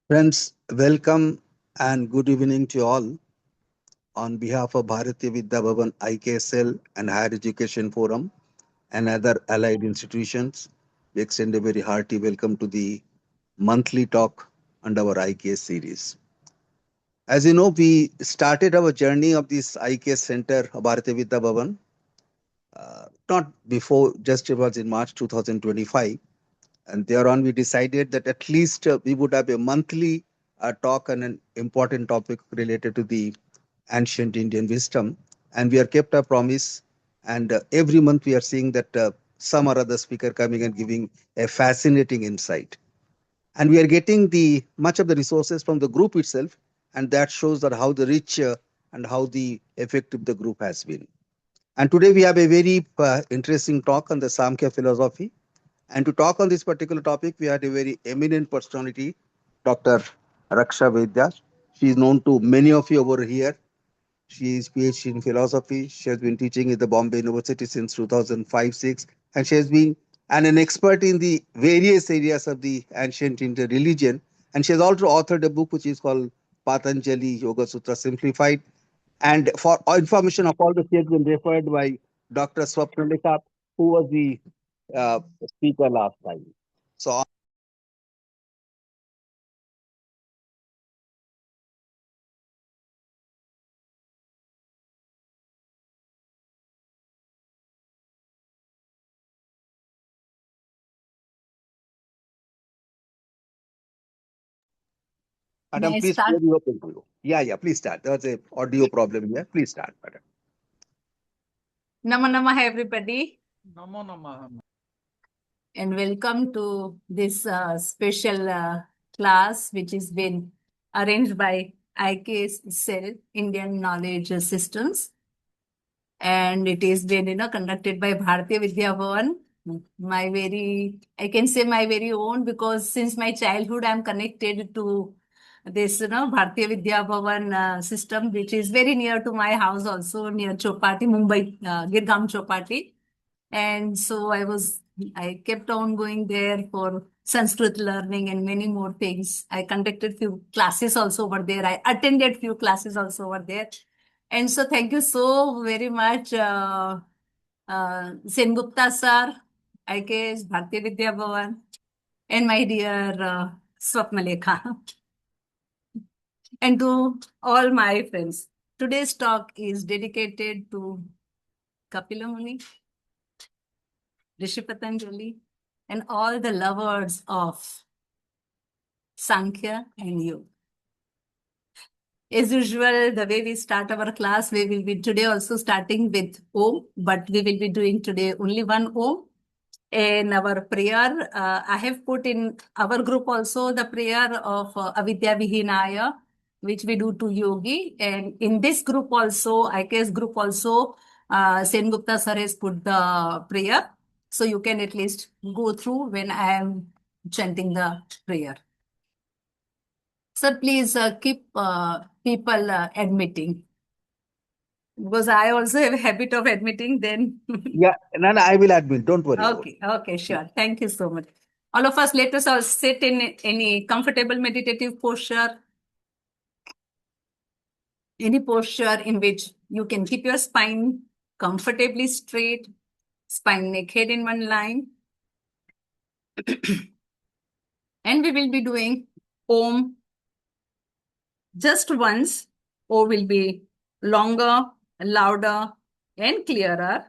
Friends, welcome and good evening to all. On behalf of Bharatiya Vidya Bhavan IKSL and Higher Education Forum and other allied institutions, we extend a very hearty welcome to the monthly talk under our IKS series. As you know, we started our journey of this IKS Center, Bharatiya Vidya Bhavan, not before, just it was in March 2025. And thereon, we decided that at least we would have a monthly talk on an important topic related to the ancient Indian wisdom. And we are kept our promise. And every month we are seeing that some or other speaker coming and giving a fascinating insight. And we are getting the much of the resources from the group itself, and that shows that how the rich and how the effective the group has been. And today we have a very interesting talk on the Samkhya philosophy. And to talk on this particular topic, we had a very eminent personality, Dr. Raksha Vedya. She is known to many of you over here. She is PhD in philosophy. She has been teaching at the Bombay University since 2005-6, and she has been an expert in the various areas of the ancient Indian religion. And she has also authored a book which is called Patanjali Yoga Sutra Simplified. And for information of all the she has been referred by Dr. Swapnalika, who was the speaker last time. So Madam, May I please start? share your preview. Yeah, please start. There was a audio problem here. Please start, madam. Nama Namaha, everybody, Namo Namaha. and welcome to this special class, which has been arranged by IKSL, Indian Knowledge Systems, and it is been, conducted by Bharatiya Vidya Bhavan. I can say my very own, because since my childhood, I'm connected to this, Bharatiya Vidya Bhavan system, which is very near to my house, also near Chopati, Mumbai, Girgam Chopati. And so I kept on going there for Sanskrit learning and many more things. I conducted few classes also over there. I attended few classes also over there. And so thank you so very much, Sen Gupta sir, IKS, Bharatiya Vidya Bhavan, and my dear Swapnalekha, and to all my friends. Today's talk is dedicated to Kapila Muni, Rishi Patanjali, and all the lovers of Sankhya and Yoga. As usual, the way we start our class, we will be today also starting with Om, but we will be doing today only one Om. In our prayer, I have put in our group also the prayer of Avidya Vihinaya, which we do to Yogi. And in this group also, IKS group also, Sen Gupta sir has put the prayer. So you can at least go through when I am chanting the prayer. Sir, please keep people admitting, because I also have a habit of admitting then. Yeah, no, I will admit. Don't worry about it. Okay, sure. Thank you so much. All of us, let us all sit in any comfortable meditative posture, any posture in which you can keep your spine comfortably straight, spine, neck, head in one line. And we will be doing Om just once, or will be longer, louder, and clearer.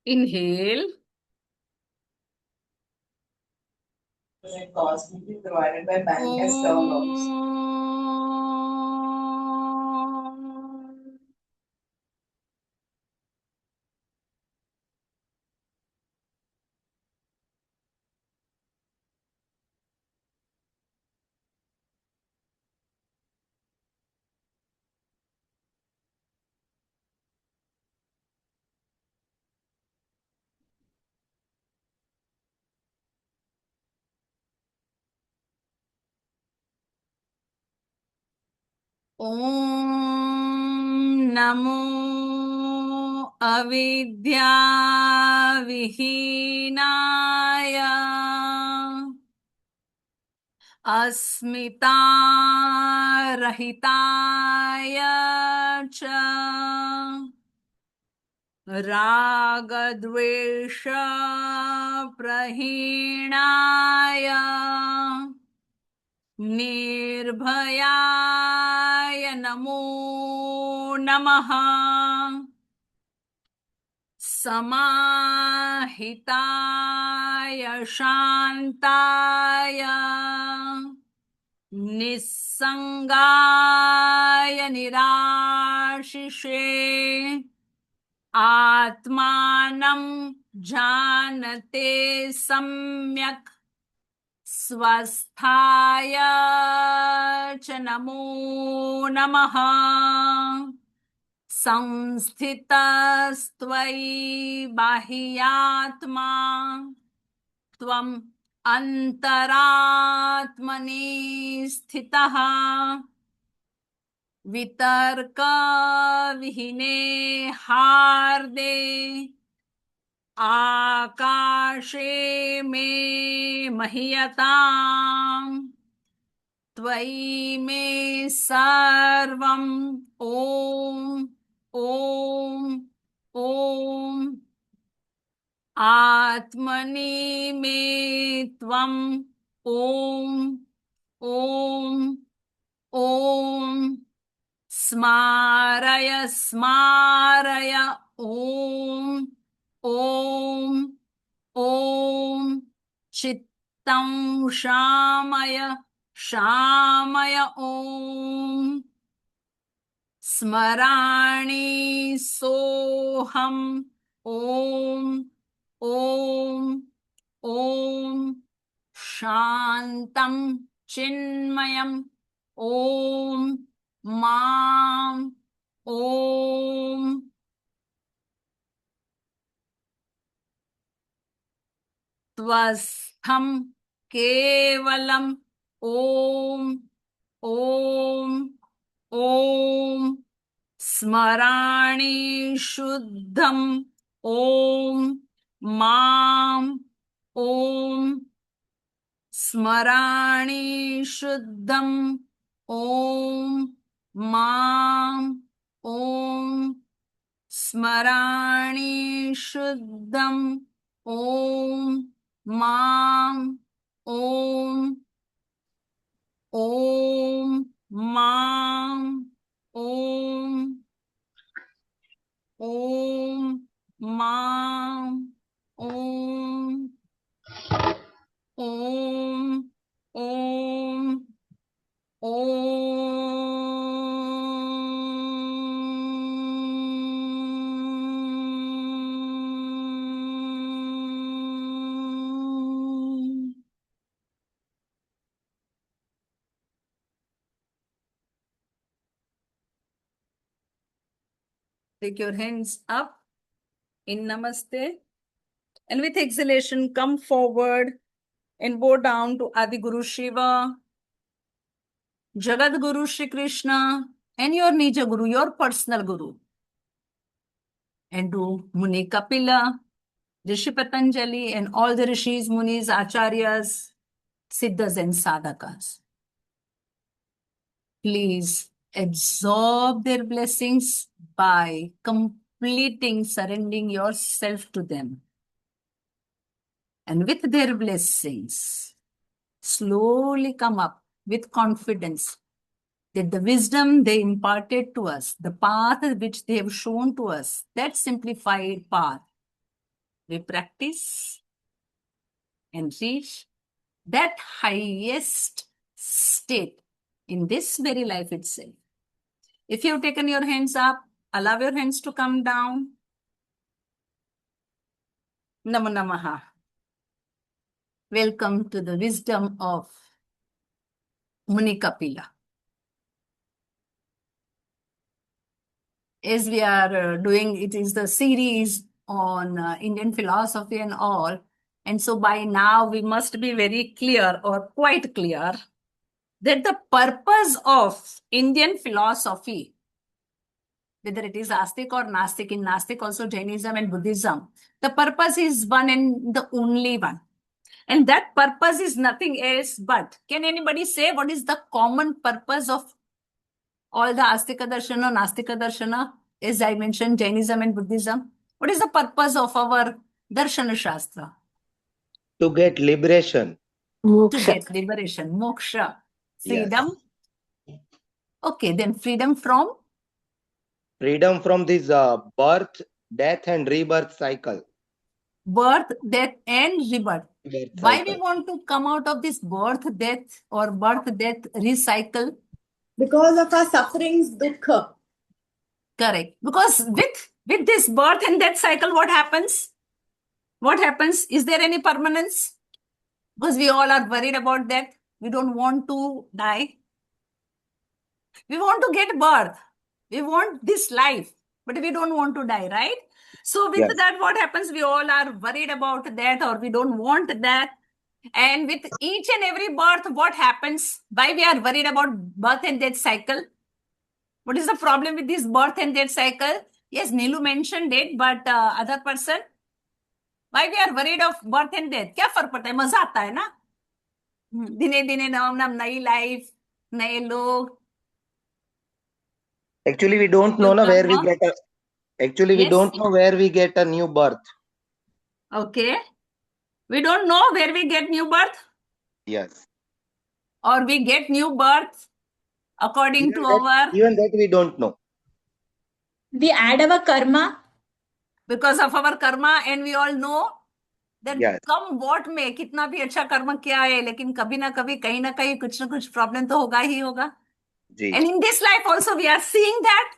Inhale. Cosmically provided by Bankers term loans. Om Namo Avidyavihinaya Asmitarahitaya cha Ragadvesha Prahinaya Nirbhayaya Namo Namaha Samahitaya Shantaya Nissangaya Nirashishe Atmanam Janate Samyak Swasthaya cha Namo Namaha Samsthitastvai Bahyatma Tvam Antaratmani Sthitaha Vitarka Vihine Harde Akashe me Mahyatam Tvai me Sarvam Om Om Om Atmani me Tvam Om Om Om Smaraya Smaraya Om Om Om Chittam Shamaya Shamaya Om Smarani Soham Om Om Om Shantam Chinmayam Om Mam Om Tvastham Kevalam Om Om Om Smarani Shuddham Om Mam Om Smarani Shuddham Om Mam Om Smarani Shuddham Om Mam Om Om Mam Om Om Mam Om Om Om Om. Take your hands up in Namaste, and with exhalation, come forward and bow down to Adi Guru Shiva, Jagat Guru Shri Krishna, and your Nija Guru, your personal Guru, and to Muni Kapila, Rishi Patanjali, and all the Rishis, Munis, Acharyas, Siddhas, and Sadhakas. Please absorb their blessings by completing, surrendering yourself to them. And with their blessings, slowly come up with confidence that the wisdom they imparted to us, the path which they have shown to us, that simplified path, we practice and reach that highest state in this very life itself. If you have taken your hands up, allow your hands to come down. Namo Namaha. Welcome to the wisdom of Muni Kapila. As we are doing, it is the series on Indian philosophy and all. And so by now we must be very clear or quite clear that the purpose of Indian philosophy, whether it is Astic or Nastic, in Nastic also Jainism and Buddhism, the purpose is one and the only one. And that purpose is nothing else but, can anybody say what is the common purpose of all the Astika Darshana, Nastika Darshana, as I mentioned, Jainism and Buddhism? What is the purpose of our Darshana Shastra? To get liberation. To get liberation, moksha, Yes. freedom. Okay, then freedom from? Freedom from this birth, death, and rebirth cycle. Birth, death, and rebirth. Rebirth Why we cycle. want to come out of this birth, death, or birth, death, recycle? Because of our sufferings, dukkha. Correct. Because with this birth and death cycle, what happens? What happens? Is there any permanence? Because we all are worried about that. We don't want to die. We want to get birth. We want this life, but we don't want to die, right? So with Yes. that, what happens? We all are worried about that, or we don't want that. And with each and every birth, what happens? Why we are worried about birth and death cycle? What is the problem with this birth and death cycle? Yes, Neelu mentioned it, but other person? Why we are worried of birth and death? क्या फर्क पड़ता है? मजा आता है ना? दिने दिने नव नव नई लाइफ, नए लोग. Actually, we don't know na where we Karma. get a. Actually, we Yes. don't know where we get a new birth. Okay. We don't know where we get new birth, Yes. or we get new birth according Even to that, our, even that we don't know. We add our karma. because of our karma, and we all know that Yes. Come vote में कितना भी अच्छा कर्म किया है, लेकिन कभी ना कभी कहीं ना कहीं कुछ ना कुछ प्रॉब्लम तो होगा ही होगा. Ji. And in this life also we are seeing that.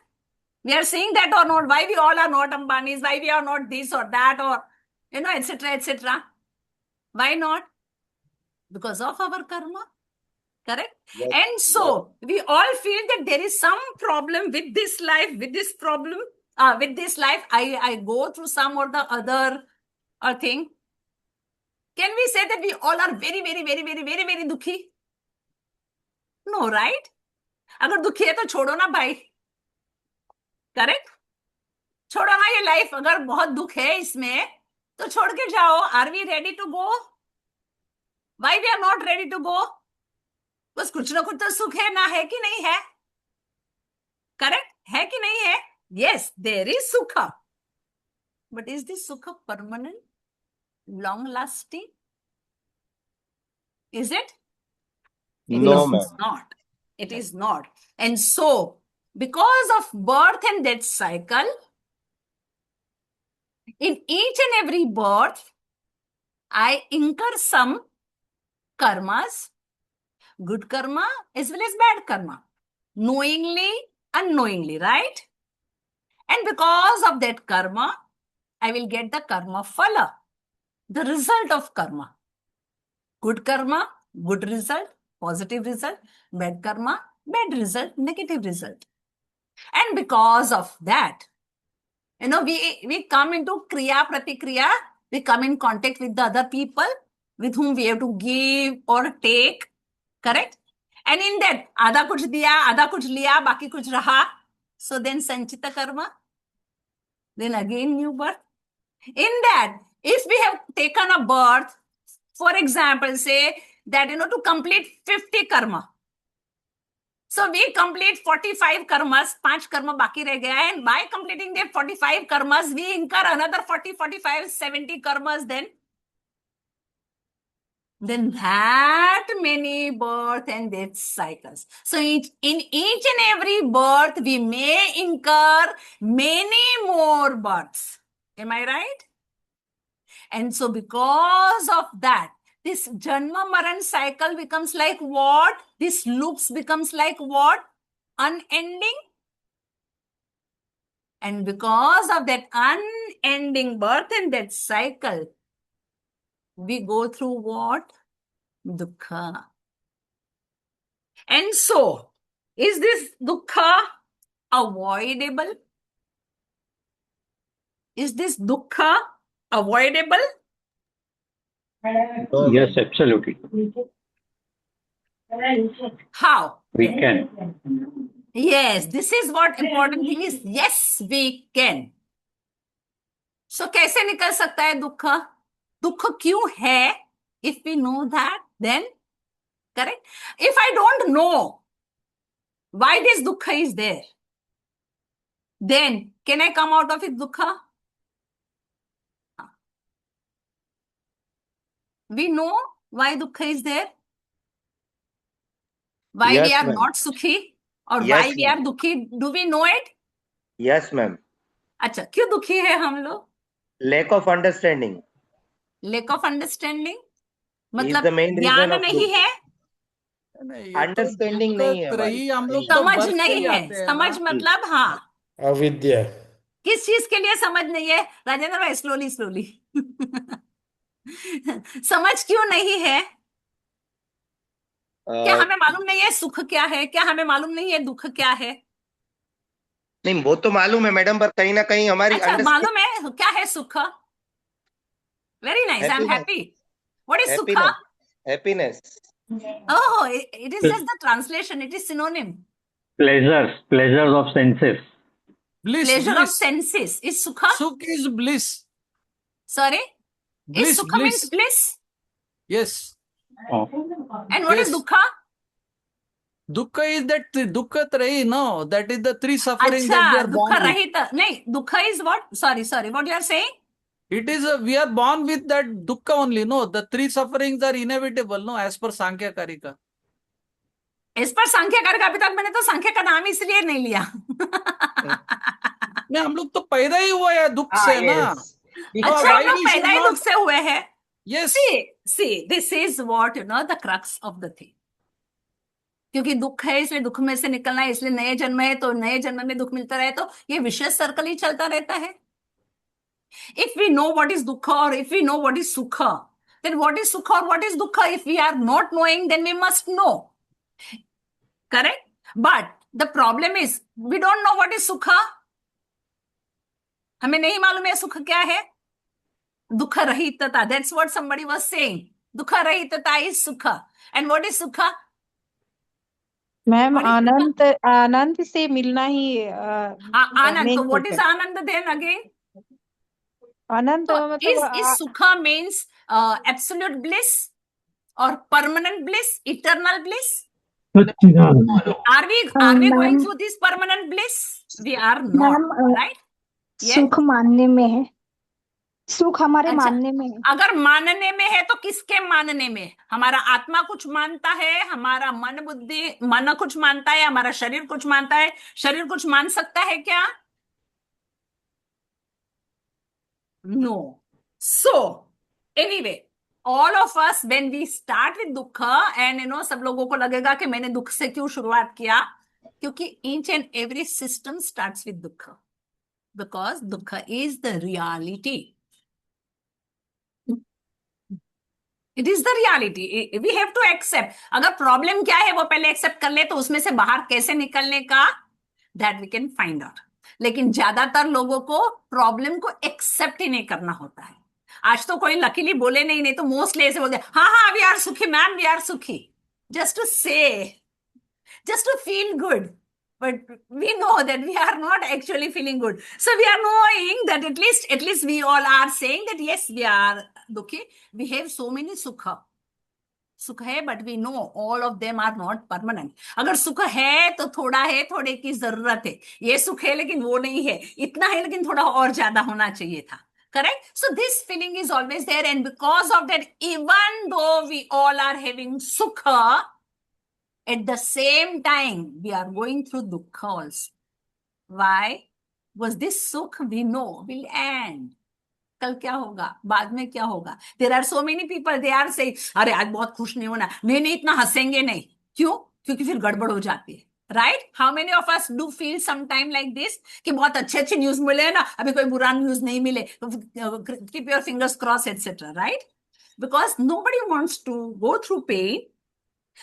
We are seeing that or not. Why we all are not Ambanis? Why we are not this or that, or etc. etc. Why not? Because of our karma. Correct? Yes. And so we all feel that there is some problem with this life, with this problem, with this life. I go through some or the other thing. Can we say that we all are very, very, very, very, very, very dukhi? No, right? अगर दुखी है तो छोड़ो ना भाई. Correct? छोड़ो ना ये लाइफ. अगर बहुत दुख है इसमें तो छोड़ के जाओ. Are we ready to go? Why we are not ready to go? बस कुछ ना कुछ तो सुख है ना, है कि नहीं है? करेक्ट? है कि नहीं है? Yes, there is sukha. But is this sukha permanent, long lasting? Is it? It No, is ma'am. not. It is not. And so, because of birth and death cycle, in each and every birth, I incur some karmas, good karma as well as bad karma, knowingly, unknowingly, right? And because of that karma, I will get the karma phala, the result of karma. Good karma, good result, positive result. Bad karma, bad result, negative result. And because of that, we come into kriya pratikriya. We come in contact with the other people with whom we have to give or take. Correct? And in that, आधा कुछ दिया, आधा कुछ लिया, बाकी कुछ रहा. So then sanchita karma. Then again new birth. In that, if we have taken a birth, for example, say that, to complete 50 karma. So we complete 45 karmas, 5 karma baki reh gaya, and by completing the 45 karmas, we incur another 40, 45, 70 karmas then that many birth and death cycles. So in each and every birth, we may incur many more births. Am I right? And so because of that, this Janma Maran cycle becomes like what? This loops becomes like what? Unending. And because of that unending birth and death cycle, we go through what? Dukkha. And so, is this dukkha avoidable? Is this dukkha avoidable? No, Yes, absolutely. How? We can. Yes, this is what important thing is. Yes, we can. So कैसे निकल सकता है दुख? दुख क्यों है? If we know that, then correct. If I don't know why this dukha is there, then can I come out of it dukha? We know why dukha is there, why we Yes, are ma'am. not sukhi, or Yes, why we ma'am. are dukhi. Do we know it? Yes, ma'am. अच्छा, क्यों दुखी है हम लोग? Lack of understanding Lack of understanding is मतलब the main reason ज्ञान of नहीं dukh. है, नहीं, ये तो Understanding नहीं है दुख हमारी रही हम लोग कहीं। तो समझ बर्थ से नहीं ही है. आते हैं समझ ना। मतलब हाँ, अविद्या। किस चीज के लिए समझ नहीं है? राजेंद्र भाई स्लोली स्लोली. समझ क्यों नहीं है? क्या हमें मालूम नहीं है सुख क्या है? क्या हमें मालूम नहीं है दुख क्या है? नहीं, वो तो मालूम है मैडम, पर कहीं ना कहीं हमारी अच्छा, मालूम है क्या है सुख? Very nice, I am happy. What is सुख? Happiness. Oh, it is just the translation. It is synonym. Pleasures of senses. Bliss, Pleasure of bliss. senses is sukha. Sukh is bliss. Sorry, is Bliss, sukha means bliss. bliss. Yes. Oh. And what is Yes. dukha? Dukkha is that dukkha trahi, no? That is the three sufferings that we अच्छा, are दुख born with. रहित नहीं, दुख is what? Sorry, what you are saying? It is we are born with that dukkha only, no? The three sufferings are inevitable, no? As per Sankhya Karika. इस पर सांख्यकार का अभी तक मैंने तो सांख्य का नाम इसलिए नहीं लिया. नहीं, हम लोग तो पैदा ही हुआ है दुख से ना. अच्छा, हम लोग पैदा ही दुख से हुए हैं. Yes. See, this is what the crux of the thing. क्योंकि दुख है इसलिए दुख में से निकलना है, इसलिए नए जन्म है तो नए जन्म में दुख मिलता रहे, तो ये विशेष सर्कल ही चलता रहता है. If we know what is dukha or if we know what is sukha, then what is sukha or what is dukha? If we are not knowing, then we must know. Correct? But the problem is we don't know what is sukha. हमें नहीं मालूम है सुख क्या है. दुख रहितता, that's what somebody was saying. दुख रहितता is sukha. And what is sukha? Ma'am What is sukha? आनंद से मिलना ही आनंद. main So what is focus. Anand then again? Anand So मतलब is sukha means absolute bliss or permanent bliss, eternal bliss? Are we going through this permanent bliss? We are not, right? Yes. सुख मानने में है, सुख हमारे अच्छा, मानने में है. अगर मानने में है तो किसके मानने में? हमारा आत्मा कुछ मानता है, हमारा मन कुछ मानता है, हमारा शरीर कुछ मानता है. शरीर कुछ मान सकता है क्या? No. So anyway, all of us when we start with dukha, and सब लोगों को लगेगा कि मैंने दुख से क्यों शुरुआत किया, क्योंकि each and every system starts with dukha, because dukha is the reality. It is the reality. We have to accept. अगर प्रॉब्लम क्या है वो पहले एक्सेप्ट कर ले, तो उसमें से बाहर कैसे निकलने का, that we can find out. लेकिन ज्यादातर लोगों को प्रॉब्लम को एक्सेप्ट ही नहीं करना होता है. आज तो कोई लकीली बोले नहीं तो मोस्टली ऐसे बोलते हाँ वी आर सुखी मैम, वी आर सुखी, जस्ट टू से, just to feel good. But we know that we are not actually feeling good. So we are knowing that at least we all are saying that yes, we are dukhi. We have so many sukha. सुख है, but we know all of them are not permanent. अगर सुख है तो थोड़ा है, थोड़े की जरूरत है. ये सुख है लेकिन वो नहीं है, इतना है लेकिन थोड़ा और ज्यादा होना चाहिए था. Correct? So this feeling is always there, and because of that, even though we all are having sukha, at the same time we are going through dukkha also. Why? Was this sukh we know will end. कल क्या होगा, बाद में क्या होगा? There are so many people, they are saying अरे आज बहुत खुश नहीं होना, नहीं इतना हंसेंगे नहीं. क्यों? क्योंकि फिर गड़बड़ हो जाती है. Right? How many of us do feel sometime like this कि बहुत अच्छे न्यूज मिले ना, अभी कोई बुरा न्यूज नहीं मिले, keep your fingers crossed, etc. Right? Because nobody wants to go through pain.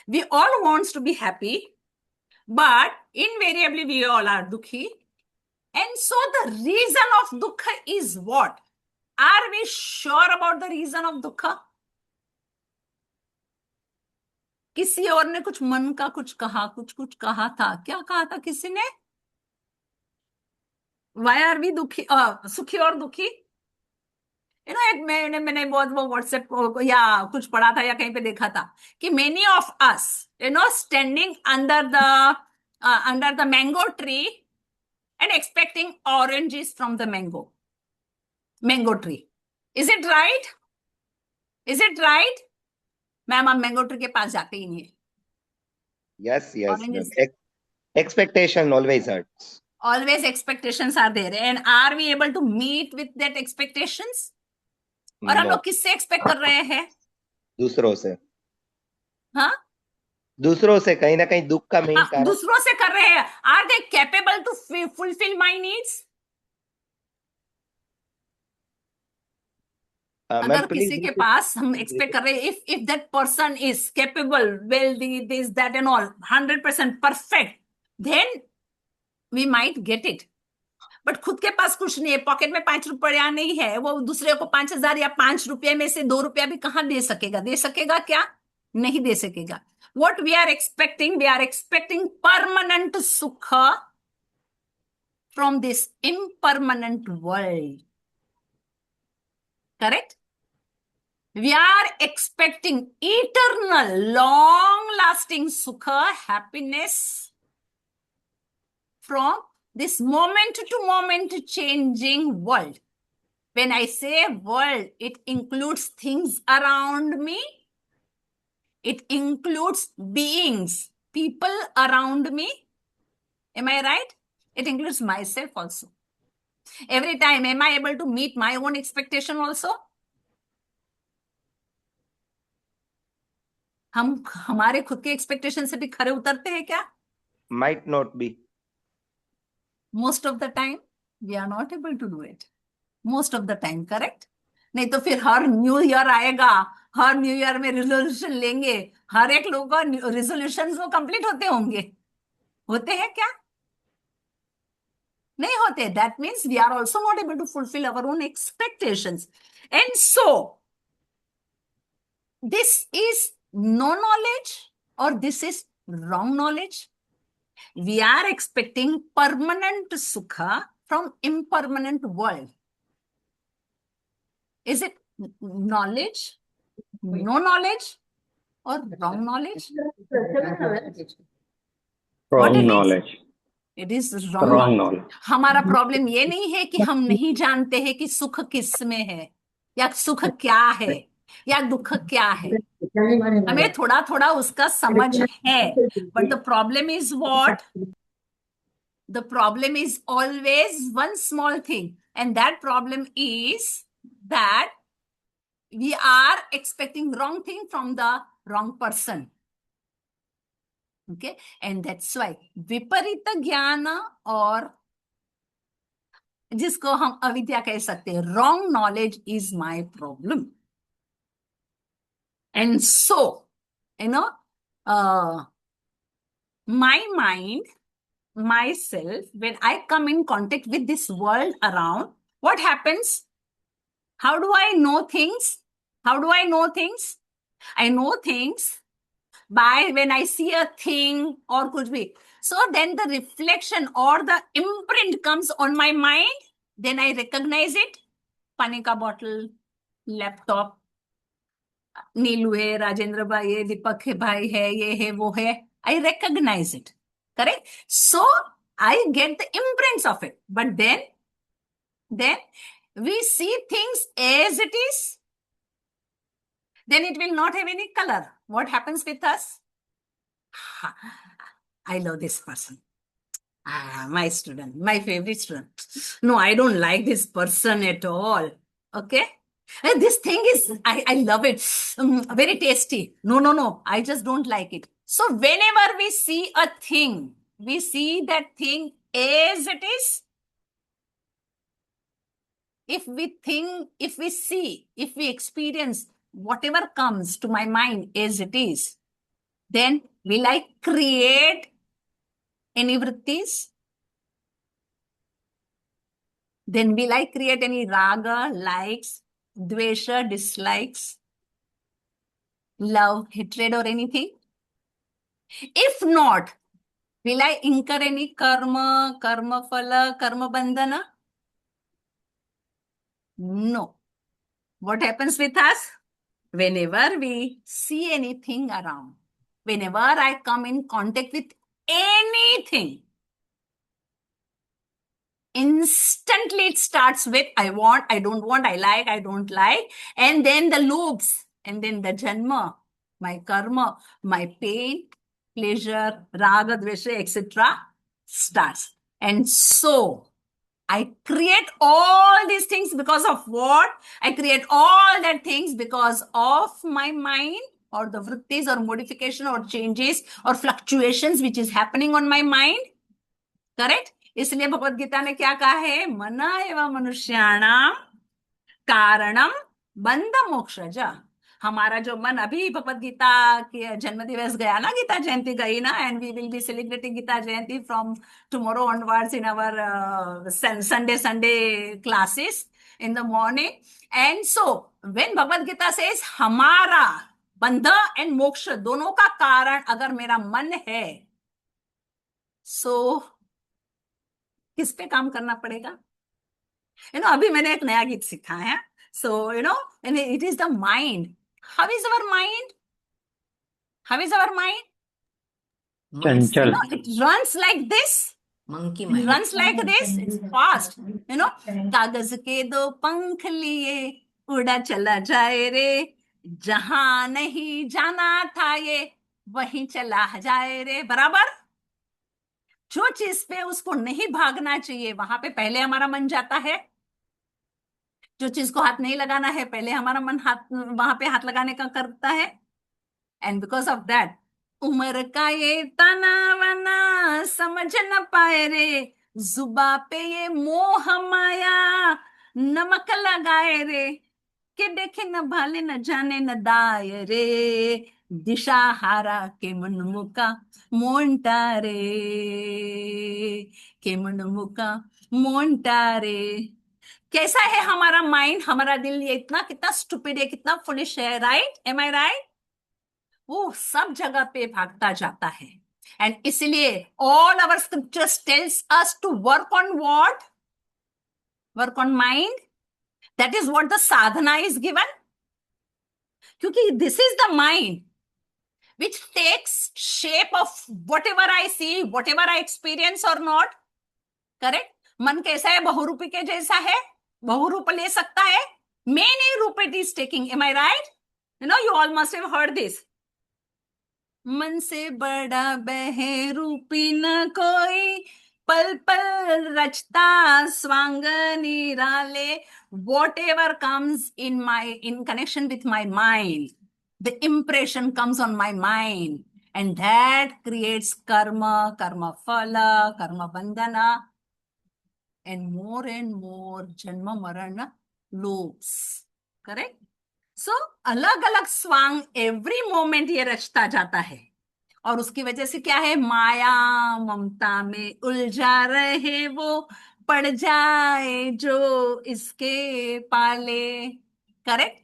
We all wants to be happy, but invariably we all are dukhi. And so the reason of dukkha is what? Are we sure about the reason of dukkha? किसी और ने कुछ मन का कुछ कहा, कुछ कहा था, क्या कहा था किसी ने? वाई आर वी दुखी, सुखी और दुखी? एक मैंने बहुत वो व्हाट्सएप को या कुछ पढ़ा था या कहीं पे देखा था कि many of us standing under the mango tree and expecting oranges from the mango tree. Is it right? Is it right? Ma'am, हम मैंगो ट्री के पास जाते ही नहीं है. Yes, yes, ma'am. Oranges. Expectation always hurts. Always expectations are there, and are we able to meet with that expectations? और हम No. लोग किससे expect कर रहे हैं? दूसरों से. हाँ, दूसरों से कहीं ना कहीं दुख का मेन कारण. दूसरों से कर रहे हैं. Are they capable to fulfil my needs? Ma'am अगर प्लीज किसी के पास हम एक्सपेक्ट कर रहे हैं, if that person is capable, wealthy, this that and all, 100% perfect, then we might get it. But खुद के पास कुछ नहीं है, पॉकेट में 5 रुपया नहीं है, वो दूसरे को 5,000 या 5 रुपये में से 2 रुपया भी कहाँ दे सकेगा? दे सकेगा क्या? नहीं दे सकेगा. What we are expecting permanent sukha from this impermanent world. Correct? We are expecting eternal, long-lasting sukha, happiness from this moment-to-moment changing world. When I say world, it includes things around me. It includes beings, people around me. Am I right? It includes myself also. Every time, am I able to meet my own expectation also? हम हमारे खुद के expectation से भी खरे उतरते हैं क्या? Might not be. Most of the time, we are not able to do it. Most of the time, correct? नहीं तो फिर हर न्यू ईयर आएगा, हर न्यू ईयर में रिजोल्यूशन लेंगे, हर एक लोगों का रिजोल्यूशन वो कंप्लीट होते होंगे? होते हैं क्या? नहीं होते. That means we are also not able to fulfill our own expectations. And so, this is no knowledge or this is wrong knowledge. We are expecting permanent sukha from impermanent world. Is it knowledge, no knowledge, or wrong knowledge? What it Wrong is? knowledge. It is wrong Wrong knowledge. knowledge. हमारा problem ये नहीं है कि हम नहीं जानते हैं कि सुख किस में है, या सुख क्या है, या दुख क्या है. हमें थोड़ा थोड़ा उसका समझ है. But the problem is what? The problem is always one small thing, and that problem is that we are expecting wrong thing from the wrong person. Okay, and that's why विपरीत ज्ञान, और जिसको हम अविद्या कह सकते हैं, wrong knowledge is my problem. And so, my mind, myself, when I come in contact with this world around, what happens? How do I know things? How do I know things? I know things by when I see a thing or kuch bhi. So then the reflection or the imprint comes on my mind. Then I recognize it. Pani ka bottle, laptop, नीलू है, राजेंद्र भाई है, दीपक है, भाई है, ये है, वो है. I recognize it. Correct? So I get the imprints of it. But then we see things as it is. Then it will not have any color. What happens with us? I love this person. My student, my favorite student. No, I don't like this person at all. Okay? And this thing is, I love it. Very tasty. No. I just don't like it. So whenever we see a thing, we see that thing as it is. If we think, if we see, if we experience whatever comes to my mind as it is, then will I create any vrittis? Then will I create any raga, likes, dvesha, dislikes, love, hatred, or anything? If not, will I incur any karma, karma phala, karma bandhana? No. What happens with us? Whenever we see anything around, whenever I come in contact with anything, instantly it starts with I want, I don't want, I like, I don't like, and then the loops, and then the janma, my karma, my pain, pleasure, raga, dvesha, etc. starts. And so I create all these things because of what? I create all that things because of my mind, or the vrittis or modification or changes or fluctuations which is happening on my mind. Correct? इसलिए भगवत गीता ने क्या कहा है? मना एवं मनुष्याणाम कारणम बंध मोक्षज. हमारा जो मन, अभी भगवत गीता के जन्म दिवस गया ना, गीता जयंती गई ना, and we will be celebrating Gita Jayanti from tomorrow onwards in our Sunday classes in the morning. And so when Bhagavad Gita says हमारा बंध एंड मोक्ष दोनों का कारण अगर मेरा मन है, so किस पे काम करना पड़ेगा? अभी मैंने एक नया गीत सीखा है. So and it is the mind. How is our mind? How is our mind? Chanchal. It runs like this. Monkey It mind. runs like this. It's fast. कागज के दो पंख लिए उड़ा चला जाए रे, जहां नहीं जाना था ये वहीं चला जाए रे. बराबर. जो चीज पे उसको नहीं भागना चाहिए वहां पे पहले हमारा मन जाता है. जो चीज को हाथ नहीं लगाना है पहले हमारा मन वहां पे हाथ लगाने का करता है. एंड बिकॉज ऑफ दैट उम्र का ये तना वना समझ न पाए रे, जुबा पे ये मोह माया नमक लगाए रे, के देखे न भाले न जाने न दाए रे, दिशा हारा के मनमुका मोंटा रे, के मनमुका मोंटा रे. कैसा है हमारा माइंड, हमारा दिल? ये इतना कितना स्टूपिड है, कितना फुलिश है. राइट? Am I right? वो सब जगह पे भागता जाता है. एंड इसलिए all our scriptures tells us to work on what? Work on mind. That is what the sadhana is given. क्योंकि this is the mind which takes shape of whatever I see, whatever I experience or not. Correct? मन कैसा है? बहुरूपी के जैसा है, बहुरूप ले सकता है. Many रूप it is taking. Am I right? You all must have heard this. मन से बड़ा बहरूपी न कोई, पल पल रचता स्वांग निराले. Whatever comes in connection with my mind, the impression comes on my mind, and that creates karma, karma phala, karma bandhana, and more janma marana loops. Correct? So अलग अलग स्वांग एवरी मोमेंट ये रचता जाता है, और उसकी वजह से क्या है? माया ममता में उलझा रहे वो, पड़ जाए जो इसके पाले. करेक्ट?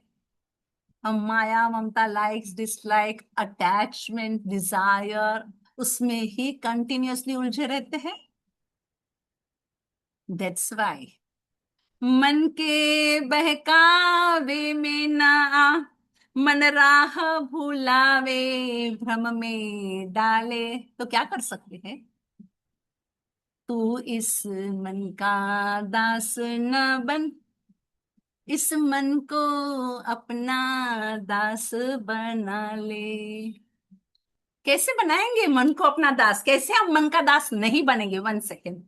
हम माया ममता, लाइक्स डिसलाइक, अटैचमेंट, डिजायर, उसमें ही कंटिन्यूअसली उलझे रहते हैं. दैट्स वाई मन के बहकावे में ना आ, मन राह भुलावे भ्रम में डाले. तो क्या कर सकते हैं? तू इस मन का दास न बन, इस मन को अपना दास बना ले. कैसे बनाएंगे मन को अपना दास? कैसे हम मन का दास नहीं बनेंगे? 1 second.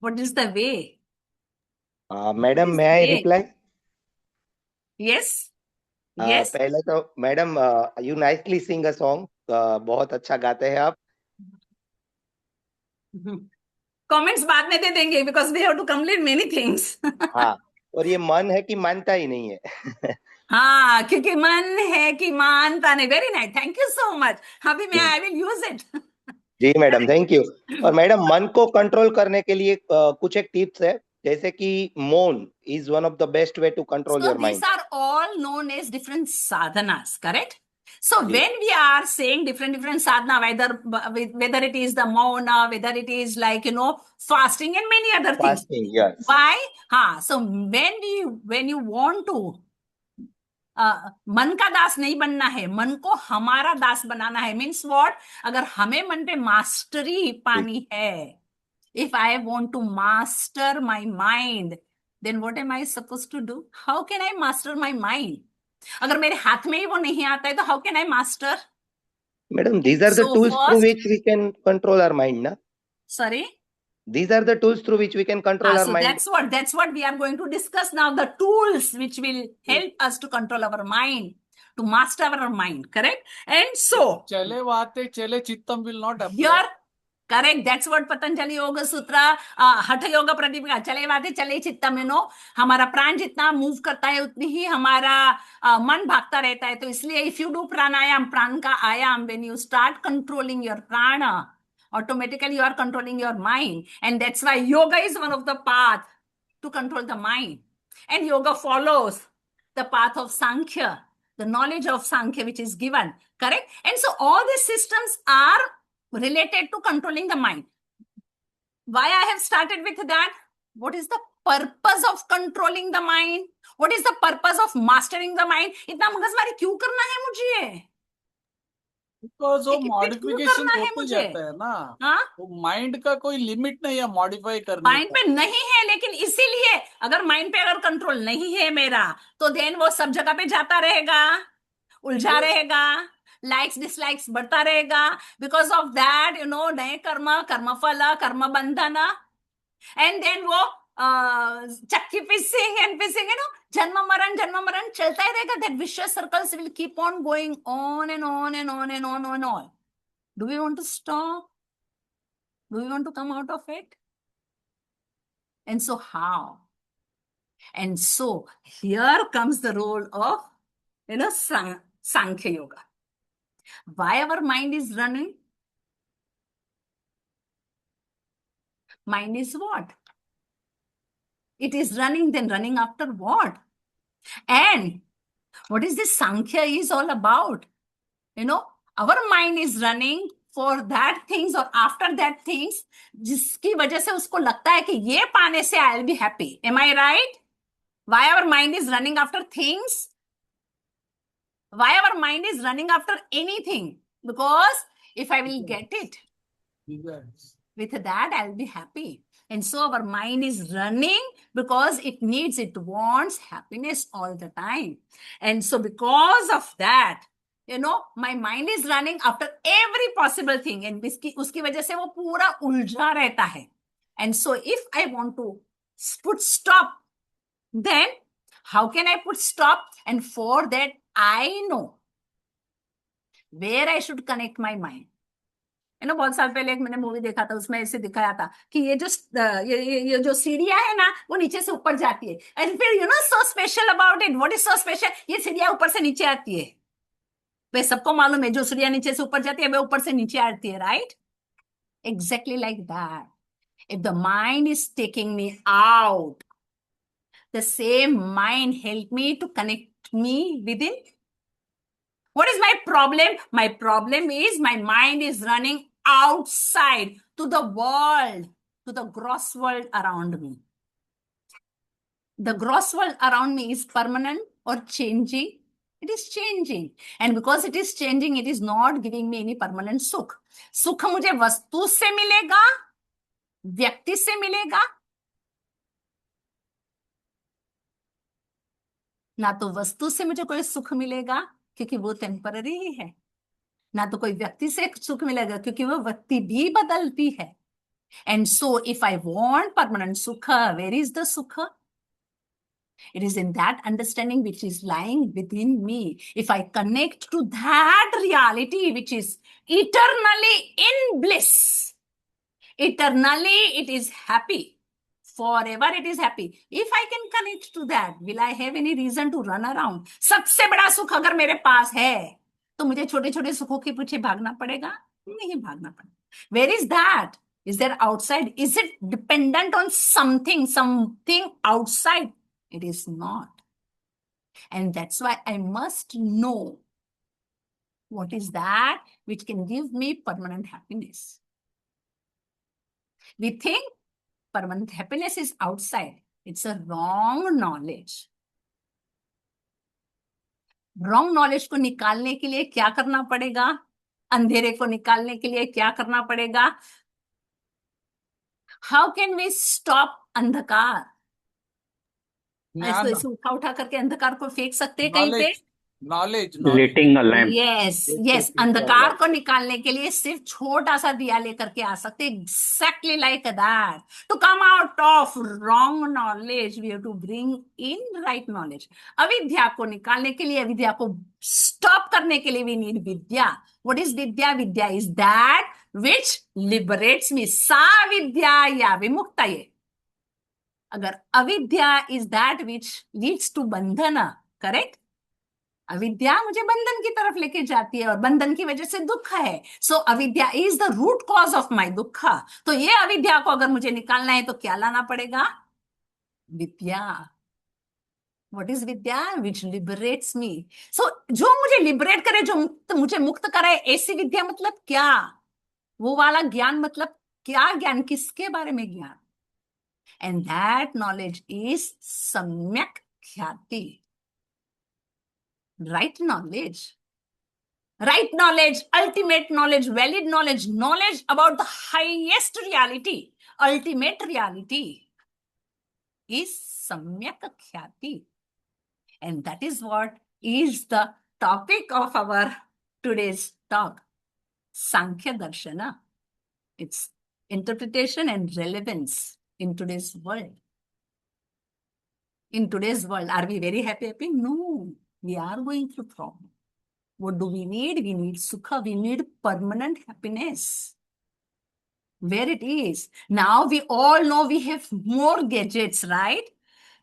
What is the way? Madam may I reply? Yes. Yes. पहले तो madam you nicely sing a song. बहुत अच्छा गाते हैं आप. कमेंट्स बाद में दे देंगे because we have to complete many things. हाँ, और ये मन है कि मानता ही नहीं है. हाँ, क्योंकि मन है कि मानता नहीं. Very nice, thank you so much. अभी मैं आई विल यूज इट. जी मैडम, थैंक यू। और मैडम, मन को कंट्रोल करने के लिए कुछ एक टिप्स है, जैसे कि मौन is one of the best way to control So your these mind. are all known as different sadhanas, correct? So Yes. when we are saying different sadhana, whether it is the mauna, whether it is like fasting and many other things. Fasting, yes. Why? So when you want to मन का दास नहीं बनना है, मन को हमारा दास बनाना है, means what, अगर हमें मन पे मास्टरी पानी है, if I want to master my mind, then what am I supposed to do? How can I master my mind? अगर मेरे हाथ में ही वो नहीं आता है तो how can I master? Madam, these are the So tools through first, which we can control our mind, na? sorry. These are the tools through which we can control our So mind. that's what we are going to discuss now, the tools which will help us to control our mind, to master our mind, correct? And so Chale vaate chale chittam will not apply. here, correct, that's what Patanjali Yoga Sutra, Hatha Yoga Pradipika, चले वाते चले चित्तम, हमारा प्राण जितना move करता है उतनी ही हमारा मन भागता रहता है। तो इसलिए if you do pranayam, प्राण का आयाम, when you start controlling your prana, automatically you are controlling your mind, and that's why yoga is one of the path to control the mind, and yoga follows the path of Sankhya, the knowledge of Sankhya which is given, correct? And so all these systems are related to controlling the mind. Why I have started with that? What is the purpose of controlling the mind? What is the purpose of mastering the mind? इतना मगजमारी क्यों करना है मुझे? Because वो एक एक क्यों modification करना है होते मुझे? जाता है ना, हाँ, वो माइंड का कोई लिमिट नहीं है मॉडिफाई करने माइंड का। पे नहीं है, लेकिन इसीलिए अगर माइंड पे अगर कंट्रोल नहीं है मेरा, तो देन वो सब जगह पे जाता रहेगा, उलझा रहेगा, लाइक्स डिसलाइक्स बढ़ता रहेगा, बिकॉज ऑफ दैट नए कर्म फल कर्म बंधन, एंड देन वो चक्की पिसिंग जन्म मरण चलता ही रहेगा। That vicious circles will keep on going on and on and on and on and on. Do we want to stop? Do we want to come out of it? And so how? And so here comes the role of Sankhya Yoga. Why our mind is running? Mind is what? It is running, then running after what? And what is this Sankhya is all about? Our mind is running for that things or after that things, जिसकी वजह से उसको लगता है कि ये पाने से I'll be happy. Am I right? Why our mind is running after things? Why our mind is running after anything? Because if I will get it, with that I'll be happy. And so our mind is running because it needs, it wants happiness all the time. And so because of that, my mind is running after every possible thing, and uski wajah se wo pura उलझा रहता है. And so if I want to put stop, then how can I put stop? And for that I know where I should connect my mind. बहुत साल पहले एक मैंने movie देखा था, उसमें ऐसे दिखाया था कि ये जो सीढ़ियां है ना, वो नीचे से ऊपर जाती है, एंड फिर so special about it, what is so special, ये सीढ़ियां ऊपर से नीचे आती है। भाई सबको मालूम है जो सीढ़ियां नीचे से ऊपर जाती है वो ऊपर से नीचे आती है, right? Exactly like that, if the mind is taking me out, the same mind help me to connect me within. What is my problem? My problem is my mind is running outside to the world, to the gross world around me. The gross world around me is permanent or changing. It is changing. And because it is changing, it is not giving me any permanent sukh. Sukh मुझे वस्तु से मिलेगा, व्यक्ति से मिलेगा, ना तो वस्तु से मुझे कोई सुख मिलेगा क्योंकि वो टेम्पररी ही है, ना तो कोई व्यक्ति से सुख मिलेगा क्योंकि वो व्यक्ति भी बदलती है. And so if I want permanent sukha, where is the sukha? It is in that understanding which is lying within me. If I connect to that reality which is eternally in bliss, eternally it is happy, forever it is happy. If I can connect to that, will I have any reason to run around? सबसे बड़ा सुख अगर मेरे पास है तो मुझे छोटे छोटे सुखों के पीछे भागना पड़ेगा? नहीं भागना पड़ेगा. Where is that? Is there outside? Is it dependent on something outside? It is not. And that's why I must know what is that which can give me permanent happiness. We think permanent happiness is outside. It's a wrong knowledge. Wrong knowledge को निकालने के लिए क्या करना पड़ेगा? अंधेरे को निकालने के लिए क्या करना पड़ेगा? How can we stop अंधकार? ज्ञान, ऐसे उठा उठा करके अंधकार को फेंक सकते हैं कहीं पे? knowledge. Lighting a lamp. Yes, अंधकार को निकालने के लिए सिर्फ छोटा सा दिया लेकर के आ सकते, exactly like that. To come out of wrong knowledge we have to bring in right knowledge. अविद्या को निकालने के लिए, अविद्या को स्टॉप करने के लिए वी नीड विद्या. व्हाट इज विद्या? विद्या is that which liberates me. सा विद्या या विमुक्ता. ये अगर अविद्या is that which leads to बंधन, करेक्ट? अविद्या मुझे बंधन की तरफ लेके जाती है और बंधन की वजह से दुख है. सो अविद्या is the root cause of my दुख. तो ये अविद्या को अगर मुझे निकालना है तो क्या लाना पड़ेगा? विद्या. व्हाट इज विद्या? Which liberates me. सो जो मुझे लिबरेट करे, जो मुझे मुक्त करे, ऐसी विद्या मतलब क्या? वो वाला ज्ञान मतलब क्या? ज्ञान किसके बारे में? ज्ञान. एंड दैट नॉलेज इज सम्यक ख्याति. Right knowledge, ultimate knowledge, valid knowledge, knowledge about the highest reality, ultimate reality is samyak khyati. And that is what is the topic of our today's talk, Sankhya Darshana. Its interpretation and relevance in today's world. In today's world, are we very happy? No. We are going through problem. What do we need? We need sukha. We need permanent happiness. Where it is. Now we all know we have more gadgets, right?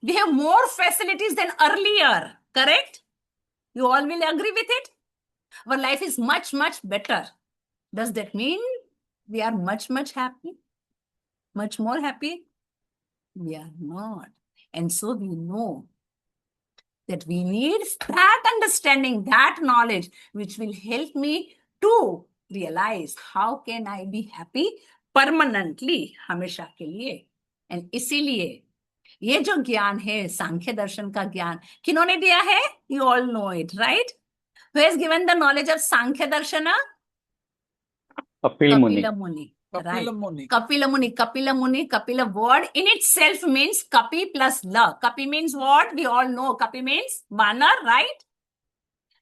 We have more facilities than earlier, correct? You all will agree with it? Our life is much, much better. Does that mean we are much, much happy? Much more happy? We are not. And so we know that we need that understanding, that knowledge, which will help me to realize how can I be happy permanently, हमेशा के लिए. And इसीलिए ये जो ज्ञान है, सांख्य दर्शन का ज्ञान, किन्होंने दिया है? You all know it, right? Who has given the knowledge of Sankhya Darshana? Kapil Muni. Kapila Muni. Right. Kapila Muni. Kapila Muni. Kapila Muni. Kapila word in itself means Kapi plus La. Kapi means what? We all know. Kapi means Vanar, right?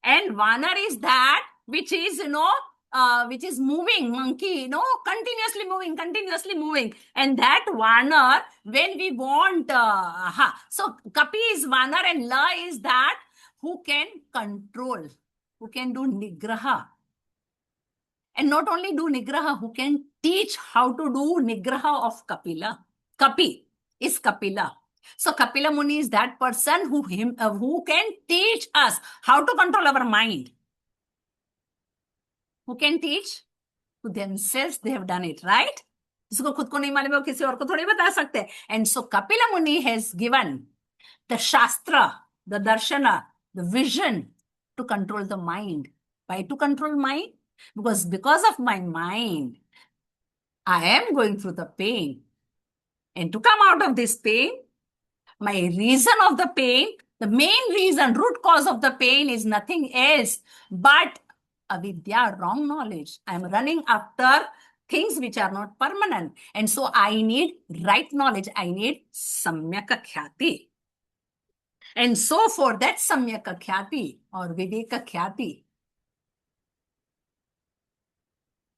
And Vanar is that which is, which is moving, monkey, continuously moving. And that Vanar, when we want, so Kapi is Vanar and La is that who can control, who can do Nigraha. And not only do Nigraha, who can teach how to do Nigraha of Kapila. Kapi is Kapila. So Kapila Muni is that person who can teach us how to control our mind. Who can teach? To themselves, they have done it, right? जिसको खुद को नहीं मालूम है वो किसी और को थोड़ी बता सकते हैं. And so Kapila Muni has given the Shastra, the Darshana, the vision to control the mind. Why to control mind? Because of my mind, I am going through the pain. And to come out of this pain, my reason of the pain, the main reason, root cause of the pain is nothing else but avidya, wrong knowledge. I am running after things which are not permanent. And so I need right knowledge. I need samyaka khyati. And so for that samyaka khyati or viveka khyati,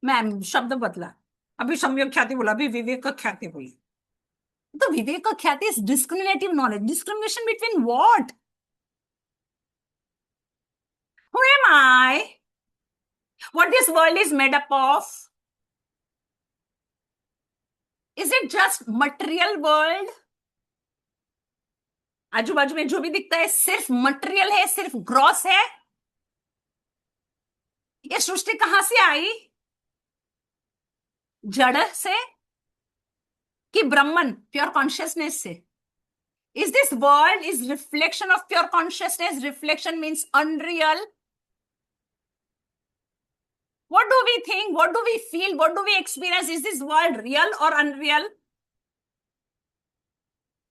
ma'am शब्द बदला, अभी सम्यक ख्याति बोला, अभी विवेक ख्याति बोली. तो विवेक ख्याति is discriminative knowledge. Discrimination between what? Who am I? What this world is made up of? Is it just material world? आजू बाजू में जो भी दिखता है सिर्फ मटेरियल है, सिर्फ ग्रॉस है? ये सृष्टि कहां से आई? जड़ से कि ब्रह्मन प्योर कॉन्शियसनेस से? Is this world is reflection of pure consciousness? Reflection means unreal. What do we think? What do we feel? What do we experience? Is this world real or unreal?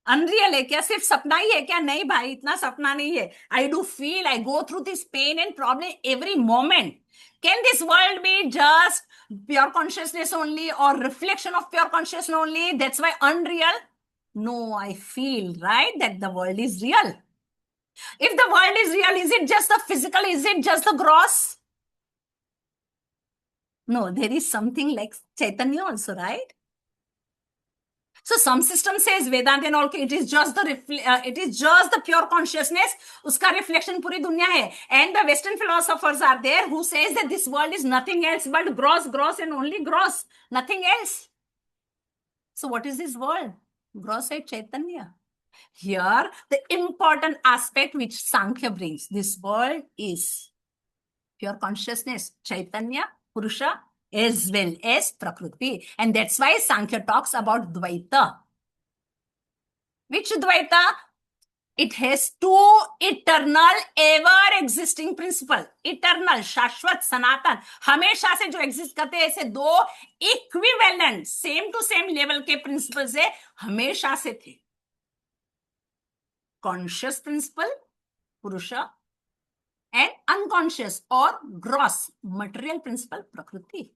Unreal है क्या? सिर्फ सपना ही है क्या? नहीं भाई, इतना सपना नहीं है. I do feel, I go through this pain and problem every moment. Can this world be just pure consciousness only or reflection of pure consciousness only? That's why unreal. No, I feel, right, that the world is real. If the world is real, is it just the physical? Is it just the gross? No, there is something like Chaitanya also, right? So some system says Vedanta and all, it is just the pure consciousness. Uska reflection puri dunya hai. And the Western philosophers are there who says that this world is nothing else but gross, gross and only gross, nothing else. So what is this world? Gross and Chaitanya. Here, the important aspect which Sankhya brings, this world is pure consciousness, Chaitanya, Purusha, as well as Prakriti. And that's why Sankhya talks about Dvaita. Which Dvaita? It has two eternal, ever-existing principle. Eternal, Shashwat, Sanatan. हमेशा से जो exist करते हैं, ऐसे दो equivalent, same to same level के principles है, हमेशा से थे. Conscious principle, Purusha, and unconscious or gross material principle, Prakriti.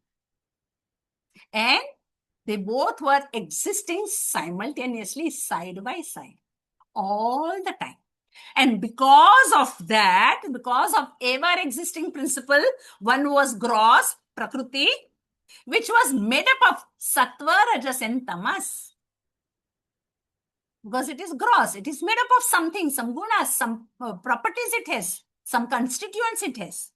And they both were existing simultaneously, side by side, all the time. And because of that, because of ever-existing principle, one was gross, Prakriti, which was made up of Sattva, Rajas, and Tamas. Because it is gross, it is made up of something, some gunas, some properties it has, some constituents it has.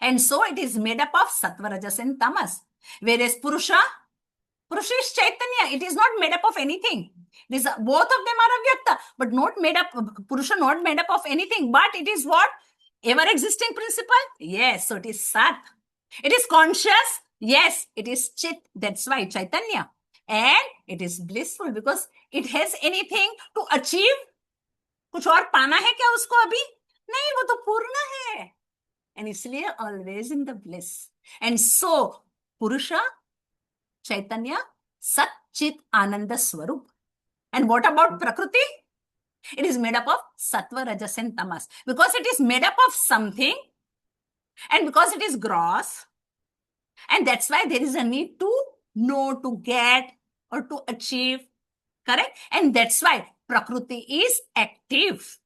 And so it is made up of Sattva, Rajas, and Tamas. Whereas Purusha is Chaitanya. It is not made up of anything. Both of them are Avyakta, but not made up, Purusha not made up of anything. But it is what? Ever-existing principle? Yes, so it is Sat. It is conscious? Yes, it is Chit. That's why Chaitanya. And it is blissful because it has anything to achieve. कुछ और पाना है क्या उसको अभी? नहीं, वो तो पूर्ण है. And इसलिए always in the bliss. And so, Purusha, Chaitanya, Sat Chit Ananda Swarup. And what about Prakriti? It is made up of Sattva, Rajas, and Tamas. Because it is made up of something, and because it is gross, and that's why there is a need to know, to get, or to achieve. Correct? And that's why Prakriti is active.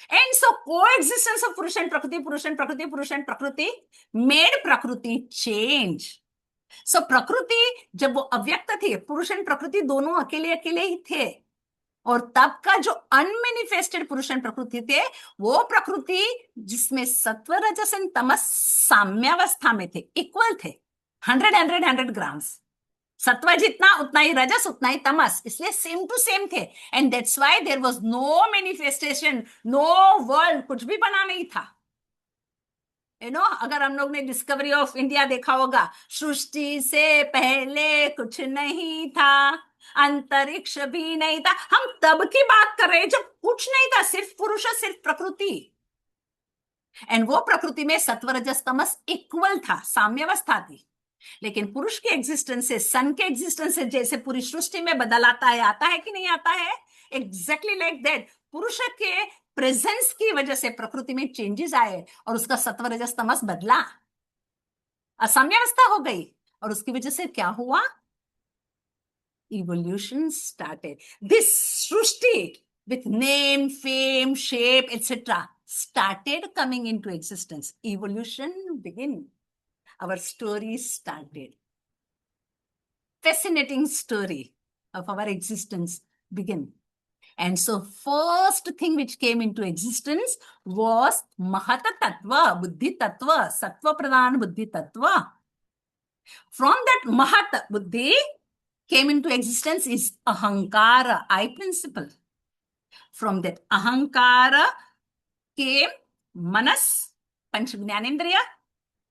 And so coexistence of Purusha and Prakriti, Purusha and Prakriti, Purusha and Prakriti made Prakriti change. So प्रकृति जब वो अव्यक्त थे, पुरुष and प्रकृति दोनों अकेले अकेले ही थे. और तब का जो अनमेनिफेस्टेड पुरुष एंड प्रकृति थे, वो प्रकृति जिसमें सत्व, रजस एंड तमस साम्यावस्था में थे, इक्वल थे. 100 ग्राम्स. सत्व जितना उतना ही रजस, उतना ही तमस, इसलिए सेम टू सेम थे. And that's why there was no manifestation, no world, कुछ भी बना नहीं था. अगर हम लोग ने डिस्कवरी ऑफ इंडिया देखा होगा, सृष्टि से पहले कुछ नहीं था, अंतरिक्ष भी नहीं था. हम तब की बात कर रहे हैं जब कुछ नहीं था, सिर्फ पुरुष, सिर्फ प्रकृति. एंड वो प्रकृति में सत्व, रजस, तमस इक्वल था, साम्यावस्था थी. लेकिन पुरुष के एग्जिस्टेंस से, सन के एग्जिस्टेंस से जैसे पूरी सृष्टि में बदल आता है कि नहीं आता है, एग्जैक्टली लाइक दैट पुरुष के प्रेजेंस की वजह से प्रकृति में चेंजेस आए और उसका सत्व, रजस, तमस बदला, असाम्यावस्था हो गई. और उसकी वजह से क्या हुआ? Evolution started. This Srishti with name, fame, shape, etc. started coming into existence. Evolution began. Our story started. Fascinating story of our existence began. And so first thing which came into existence was Mahata Tattva, Buddhi Tattva, Sattva Pradhan Buddhi Tattva. From that Mahata Buddhi came into existence is Ahankara, I principle. From that Ahankara came Manas, Panch Jnanendriya,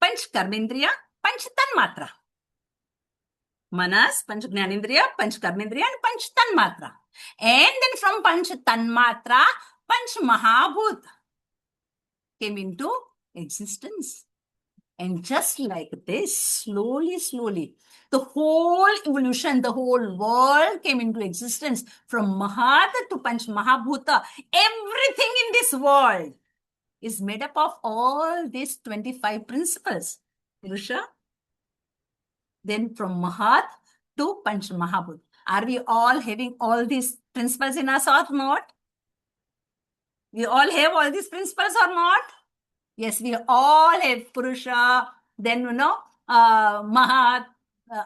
Panch Karmendriya, Panch Tanmatra. Manas, Panch Jnanendriya, Panch Karmendriya, and Panch Tanmatra. And then from Panch Tanmatra, Panch Mahabhut came into existence. And just like this, slowly, slowly, the whole evolution, the whole world came into existence from Mahad to Panch Mahabhuta. Everything in this world is made up of all these 25 principles. Purusha. Then from Mahad to Panch Mahabhut. Are we all having all these principles in us or not? We all have all these principles or not? Yes, we all have Purusha, then Mahat,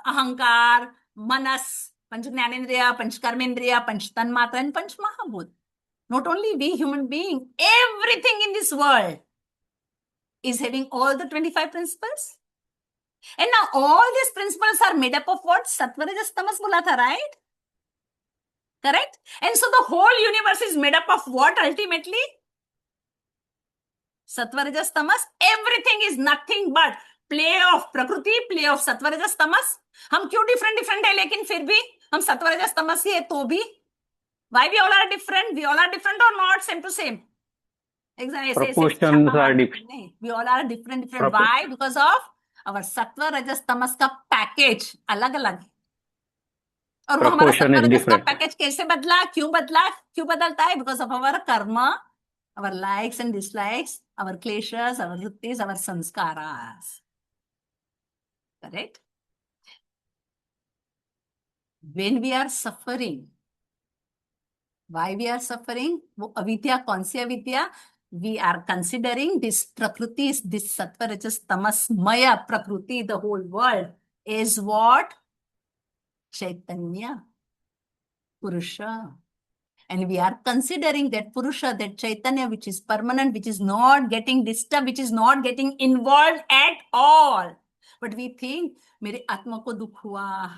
Ahankar, Manas, Panch Jnanendriya, Panch Karmendriya, Panch Tanmatra, and Panch Mahabhut. Not only we human beings, everything in this world is having all the 25 principles. And now all these principles are made up of what? Sattva, Rajas, Tamas bola tha, right? Correct? And so the whole universe is made up of what ultimately? Sattva, Rajas, Tamas. Everything is nothing but play of Prakriti, play of Sattva, Rajas, Tamas. हम क्यों different है लेकिन फिर भी हम Sattva, Rajas, Tamas ही है तो भी? Why we all are different? We all are different or not? Same to same. Proportions are different. We all are different. Why? Because of our Sattva, Rajas, Tamas का package अलग-अलग है. और वो हमारा Sattva, Rajas का package कैसे बदला? क्यों बदलता है? Because of our karma, our likes and dislikes, our kleshas, our vrittis, our sanskaras. Correct? When we are suffering, why we are suffering? वो अविद्या, कौन सी अविद्या? We are considering this prakriti, this sattva, rajas, tamas, maya prakriti, the whole world is what? Chaitanya, Purusha. And we are considering that Purusha, that Chaitanya, which is permanent, which is not getting disturbed, which is not getting involved at all. But we think, मेरे आत्मा को दुख हुआ,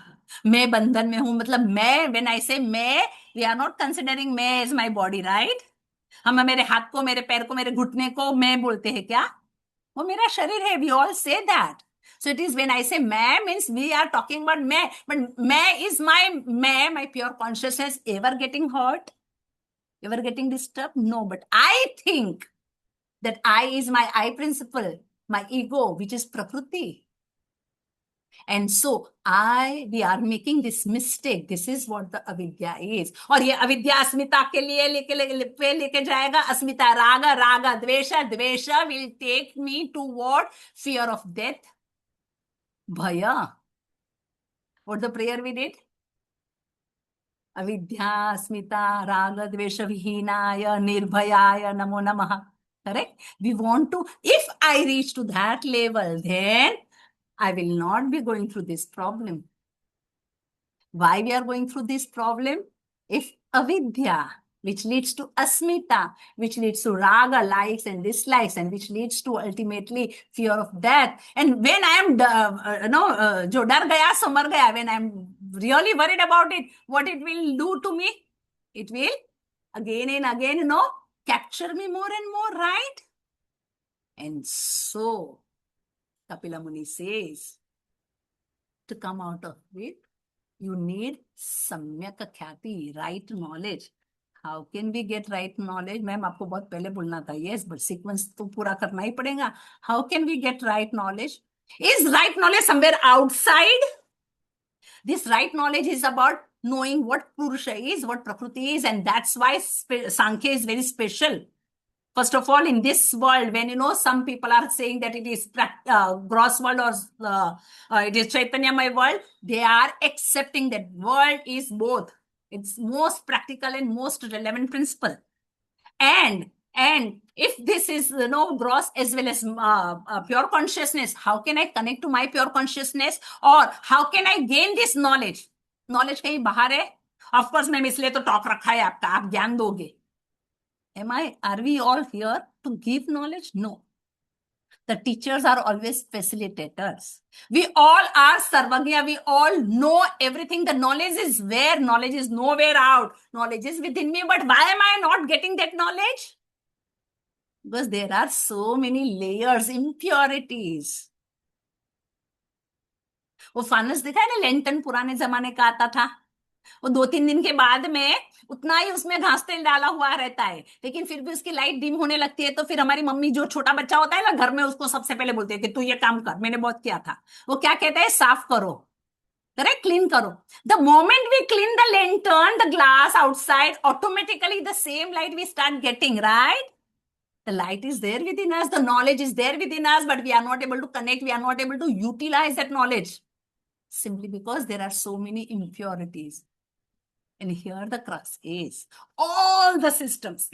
मैं बंधन में हूं, मतलब मैं, when I say मैं, we are not considering मैं as my body, right? हम मेरे हाथ को, मेरे पैर को, मेरे घुटने को मैं बोलते हैं क्या? वो मेरा शरीर है. We all say that. So it is when I say मैं means we are talking about मैं, but मैं is my pure consciousness ever getting hurt? Ever getting disturbed? No, but I think that I is my I principle, my ego, which is Prakriti. And so we are making this mistake. This is what the avidya is. और ये अविद्या अस्मिता के लिए लेके जाएगा. अस्मिता raga dvesha will take me to what? Fear of death. Bhaya. What the prayer we did? Avidya asmita raga dvesha vihinaya nirbhayaya namo namaha. Correct? We want to, if I reach to that level, then I will not be going through this problem. Why we are going through this problem? If avidya, which leads to asmita, which leads to raga, likes and dislikes, and which leads to ultimately fear of death. And when I am, jo dar gaya, so mar gaya, when I am really worried about it, what it will do to me? It will again and again, capture me more and more, right? And so, Kapila Muni says, to come out of it, you need samyak khyati, right knowledge. How can we get right knowledge? Ma'am, आपको बहुत पहले बोलना था. Yes, but sequence तो पूरा करना ही पड़ेगा. How can we get right knowledge? Is right knowledge somewhere outside? This right knowledge is about knowing what Purusha is, what Prakriti is, and that's why Sankhya is very special. First of all, in this world, when some people are saying that it is gross world or it is Chaitanyamay world, they are accepting that world is both. It's most practical and most relevant principle. And if this is gross as well as pure consciousness, how can I connect to my pure consciousness, or how can I gain this knowledge? Knowledge कहीं बाहर है. Of course, ma'am इसलिए तो talk रखा है आपका, आप ज्ञान दोगे. Are we all here to give knowledge? No. The teachers are always facilitators. We all are Sarvagya. We all know everything. The knowledge is where? Knowledge is nowhere out. Knowledge is within me. But why am I not getting that knowledge? Because there are so many layers, impurities. वो फानस दिखा है ना, Lenten पुराने जमाने का आता था, वो 2-3 दिन के बाद में उतना ही उसमें घास तेल डाला हुआ रहता है, लेकिन फिर भी उसकी लाइट डिम होने लगती है, तो फिर हमारी मम्मी जो छोटा बच्चा होता है ना घर में, उसको सबसे पहले बोलती है कि तू ये काम कर, मैंने बहुत किया था। वो क्या कहता है, साफ करो, करेक्ट, क्लीन करो। The moment we clean the lantern, the glass outside, automatically the same light we start getting, right? The light is there within us, the knowledge is there within us, but we are not able to connect, we are not able to utilize that knowledge, simply because there are so many impurities. And here the crux is all the systems,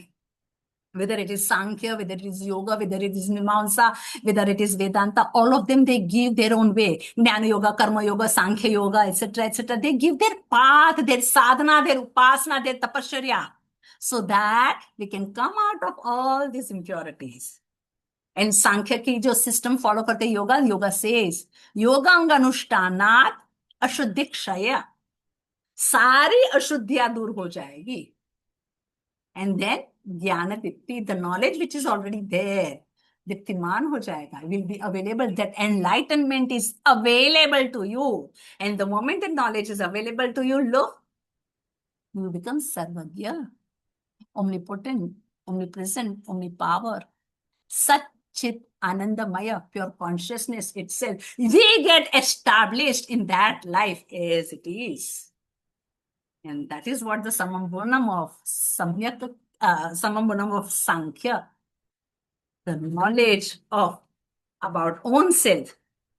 whether it is Sankhya, whether it is Yoga, whether it is Mimamsa, whether it is Vedanta, all of them, they give their own way. Jnana Yoga, Karma Yoga, Sankhya Yoga, etc., etc. They give their path, their sadhana, their upasana, their tapasya, so that we can come out of all these impurities. And Sankhya ki jo system follow karte yoga, yoga says, Yoganga Anushtanat Ashuddhi Kshaya. सारी अशुद्धियां दूर हो जाएगी, and then ज्ञान दीप्ति, the knowledge which is already there, दीप्तिमान हो जाएगा, will be available, that enlightenment is available to you, and the moment that knowledge is available to you, लो, you become सर्वज्ञ, omnipotent, omnipresent, omnipower, Sat Chit Anandamaya, pure consciousness itself. We get established in that life as it is. And that is what the Samambunam of Samyak, Samambunam of Sankhya, the knowledge of about own self,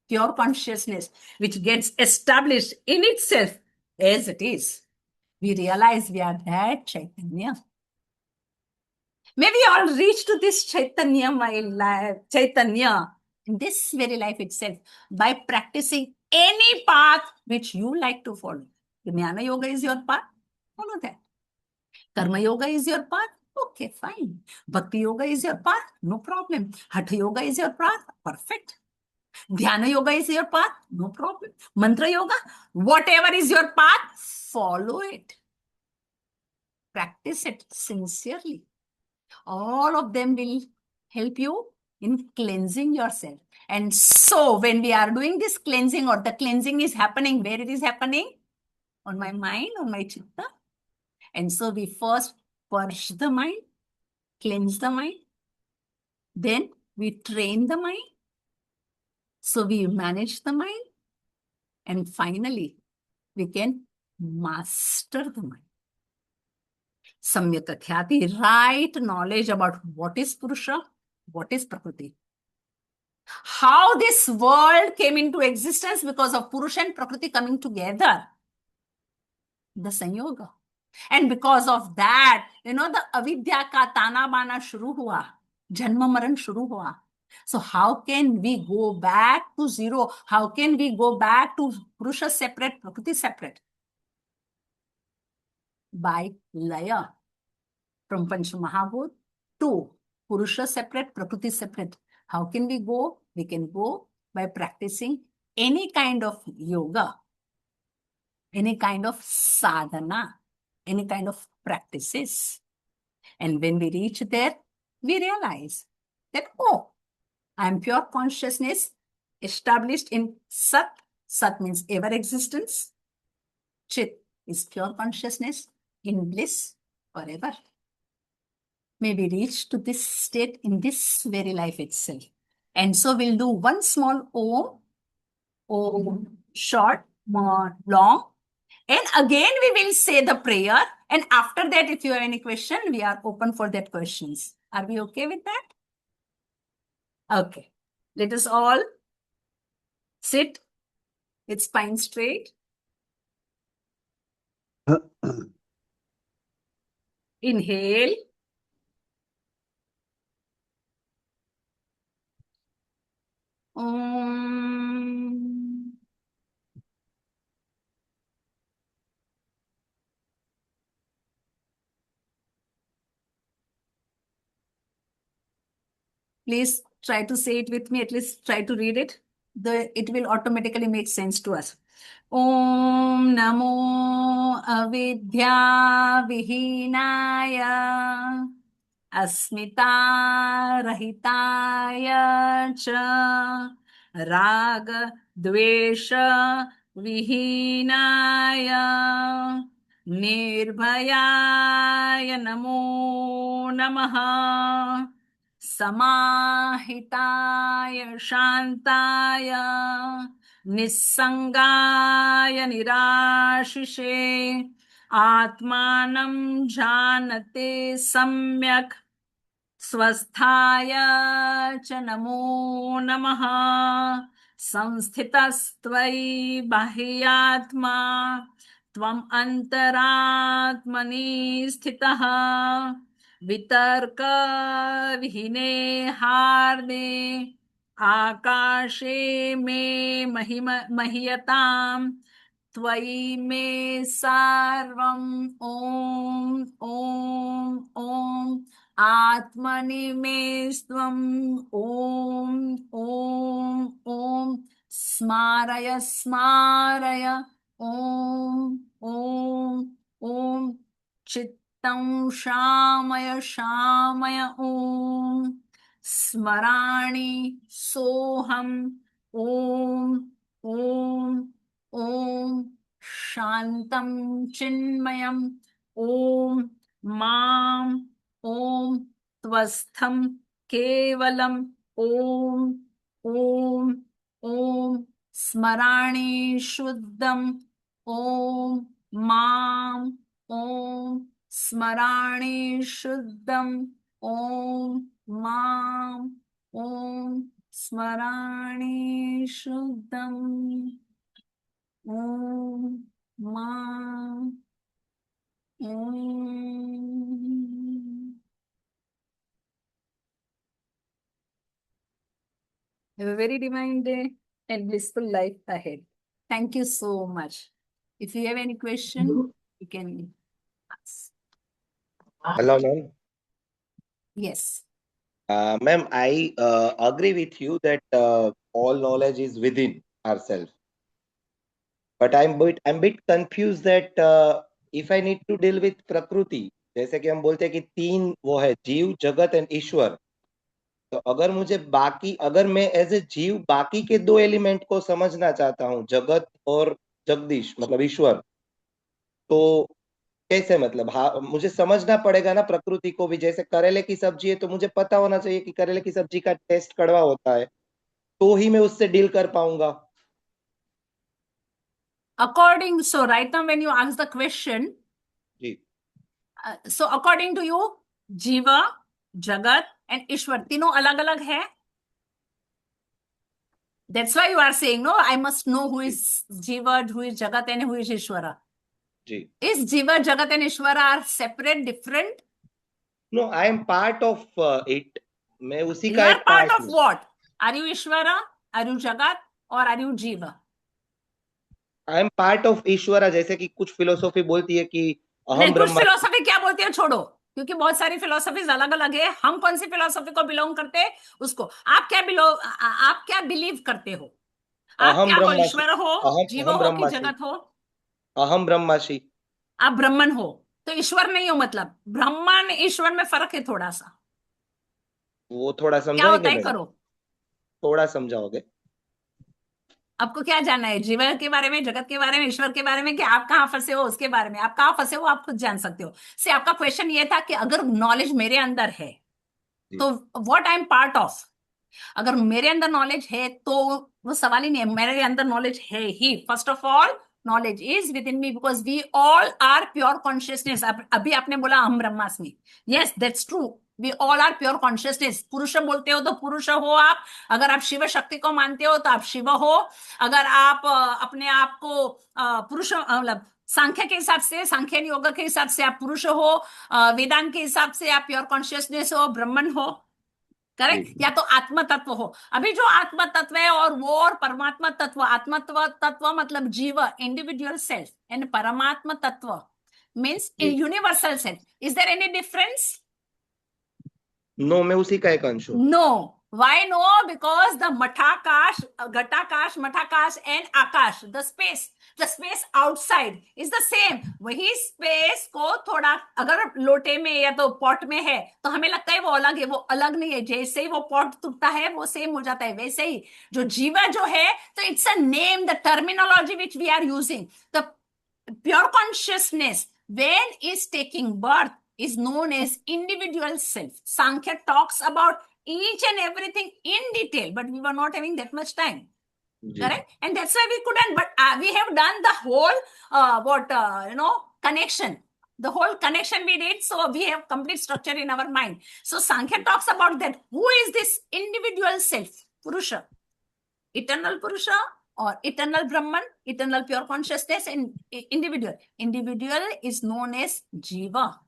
pure consciousness, which gets established in itself as it is. We realize we are that Chaitanya. May we all reach to this Chaitanya, my life, Chaitanya, in this very life itself, by practicing any path which you like to follow. Jnana Yoga is your path, follow that. Karma Yoga is your path, okay, fine. Bhakti Yoga is your path, no problem. Hatha Yoga is your path, perfect. Dhyana Yoga is your path, no problem. Mantra Yoga, whatever is your path, follow it. Practice it sincerely. All of them will help you in cleansing yourself. And so when we are doing this cleansing, or the cleansing is happening, where it is happening? On my mind, on my chitta. And so we first purge the mind, cleanse the mind. Then we train the mind. So we manage the mind. And finally, we can master the mind. Samyak Khyati, right knowledge about what is Purusha, what is Prakriti. How this world came into existence because of Purusha and Prakriti coming together. The Sanyoga. And because of that, the avidya ka tana bana shuru hua, janma maran shuru hua. So how can we go back to zero? How can we go back to Purusha separate, Prakriti separate? By laya. From Panch Mahabhut to Purusha separate, Prakriti separate. How can we go? We can go by practicing any kind of yoga, any kind of sadhana, any kind of practices. And when we reach there, we realize that, oh, I am pure consciousness established in Sat. Sat means ever existence. Chit is pure consciousness in bliss forever. May we reach to this state in this very life itself. And so we'll do one small Om, short, more long. And again, we will say the prayer. And after that, if you have any question, we are open for that questions. Are we okay with that? Okay. Let us all sit with spine straight. Inhale. Please try to say it with me, at least try to read it. It will automatically make sense to us. Om Namo Avidya Vihinaya Asmita Rahitaya Cha राग द्वेष विहीनाय निर्भयाय नमो नमः। समाहिताय शान्ताय निस्संगाय निराशिषे आत्मानं जानते सम्यक् स्वस्थाय च नमो नमः। संस्थितस्त्वयि बाह्यात्मा त्वम् अन्तरात्मनि स्थितः वितर्क विहीने हार्दे आकाशे मे महीयताम् त्वयि मे सर्वं ॐ ॐ ॐ आत्मनि मे स्वम् ॐ ॐ ॐ स्मारय स्मारय ॐ ॐ ॐ चित्तं शामय शामय ॐ स्मराणि सोऽहम् ॐ ॐ ॐ शान्तं चिन्मयम् ॐ माम् ॐ त्वस्थं केवलम् ॐ ॐ ॐ स्मराणि शुद्धम् ॐ माम् ॐ स्मराणि शुद्धम् ॐ माम् ॐ स्मराणि शुद्धम् ॐ माम् Have a very divine day and blissful life ahead. Thank you so much. If you have any question, you can ask. Hello, ma'am. Yes. Ma'am, I agree with you that all knowledge is within ourselves. But I'm bit confused that if I need to deal with प्रकृति, जैसे कि हम बोलते हैं कि तीन वो है, जीव, जगत एंड ईश्वर। तो अगर मैं एज ए जीव बाकी के दो एलिमेंट को समझना चाहता हूँ, जगत और जगदीश मतलब ईश्वर, तो कैसे? मतलब हाँ, मुझे समझना पड़ेगा ना प्रकृति को भी। जैसे करेले की सब्जी है तो मुझे पता होना चाहिए कि करेले की सब्जी का टेस्ट कड़वा होता है, तो ही मैं उससे डील कर पाऊंगा। According, so right now when you ask the question, ji, so according to you, जीवा, जगत and ईश्वर तीनों अलग अलग है. That's why you are saying, no, I must know who is Jiva, who is Jagat, and who is Ishvara. Ji. Is Jiva, Jagat, and Ishvara are separate, different? No, I am part of it. मैं उसी You का are एक part part of हूँ। what? Are you Ishvara? Are you Jagat? Or are you Jiva? I am part of ईश्वरा। जैसे कि कुछ philosophy बोलती है कि नहीं, अहम कुछ ब्रह्मा। फिलोसफी क्या बोलती है छोड़ो, क्योंकि बहुत सारी फिलोसफीज अलग अलग है। हम कौन सी फिलोसफी को बिलोंग करते हैं उसको आप क्या बिलीव करते हो? आप अहम क्या हो? ब्रह्मासि। ईश्वर हो, जीव अहम हो कि ब्रह्मासि। जगत हो? अहम ब्रह्मासि। आप ब्राह्मण हो तो ईश्वर नहीं हो। मतलब ब्रह्मण ईश्वर में फर्क है थोड़ा सा। वो थोड़ा क्या होता समझाएंगे है? मैडम? करो, थोड़ा समझाओगे? आपको क्या जानना है? जीव के बारे में, जगत के बारे में, ईश्वर के बारे में, कि आप कहाँ फंसे हो उसके बारे में? आप कहाँ फंसे हो आप खुद जान सकते हो। से आपका क्वेश्चन ये था कि अगर नॉलेज मेरे अंदर है तो what I am part of. अगर मेरे अंदर नॉलेज है तो वो सवाल ही नहीं है, मेरे अंदर नॉलेज है ही। First of all knowledge is within me because we all are pure consciousness. अभी आपने बोला हम ब्रह्मास्मि, yes that's true, we all are pure consciousness. पुरुष बोलते हो तो पुरुष हो आप, अगर आप शिव शक्ति को मानते हो तो आप शिव हो, अगर आप अपने आप को पुरुष मतलब सांख्य के हिसाब से, सांख्य योग के हिसाब से आप पुरुष हो, वेदांत के हिसाब से आप प्योर कॉन्शियसनेस हो, ब्राह्मण हो, करेक्ट? या तो आत्म तत्व हो। अभी जो आत्म तत्व है और परमात्मा तत्व, आत्म तत्व मतलब जीव, इंडिविजुअल सेल्फ, एंड परमात्मा तत्व means universal self. Is there any difference? No, मैं उसी का एक अंश हूँ। No, Why no? Because the Mathakash, Gatakash, Mathakash and Akash, the space outside is the same. वही space को थोड़ा अगर लोटे में या तो पॉट में है तो हमें लगता है वो अलग है, वो अलग नहीं है. जैसे ही वो पॉट टूटता है वो सेम हो जाता है. वैसे ही जो जीवा जो है, तो it's a name, the terminology which we are using. The pure consciousness when is taking birth is known as individual self. Sankhya talks about each and everything in detail, but we were not having that much time. Correct? And that's why we couldn't, but we have done the whole connection. The whole connection we did, so we have complete structure in our mind. So Sankhya talks about that. Who is this individual self? Purusha. Eternal Purusha or eternal Brahman, eternal pure consciousness, and individual. Individual is known as Jiva.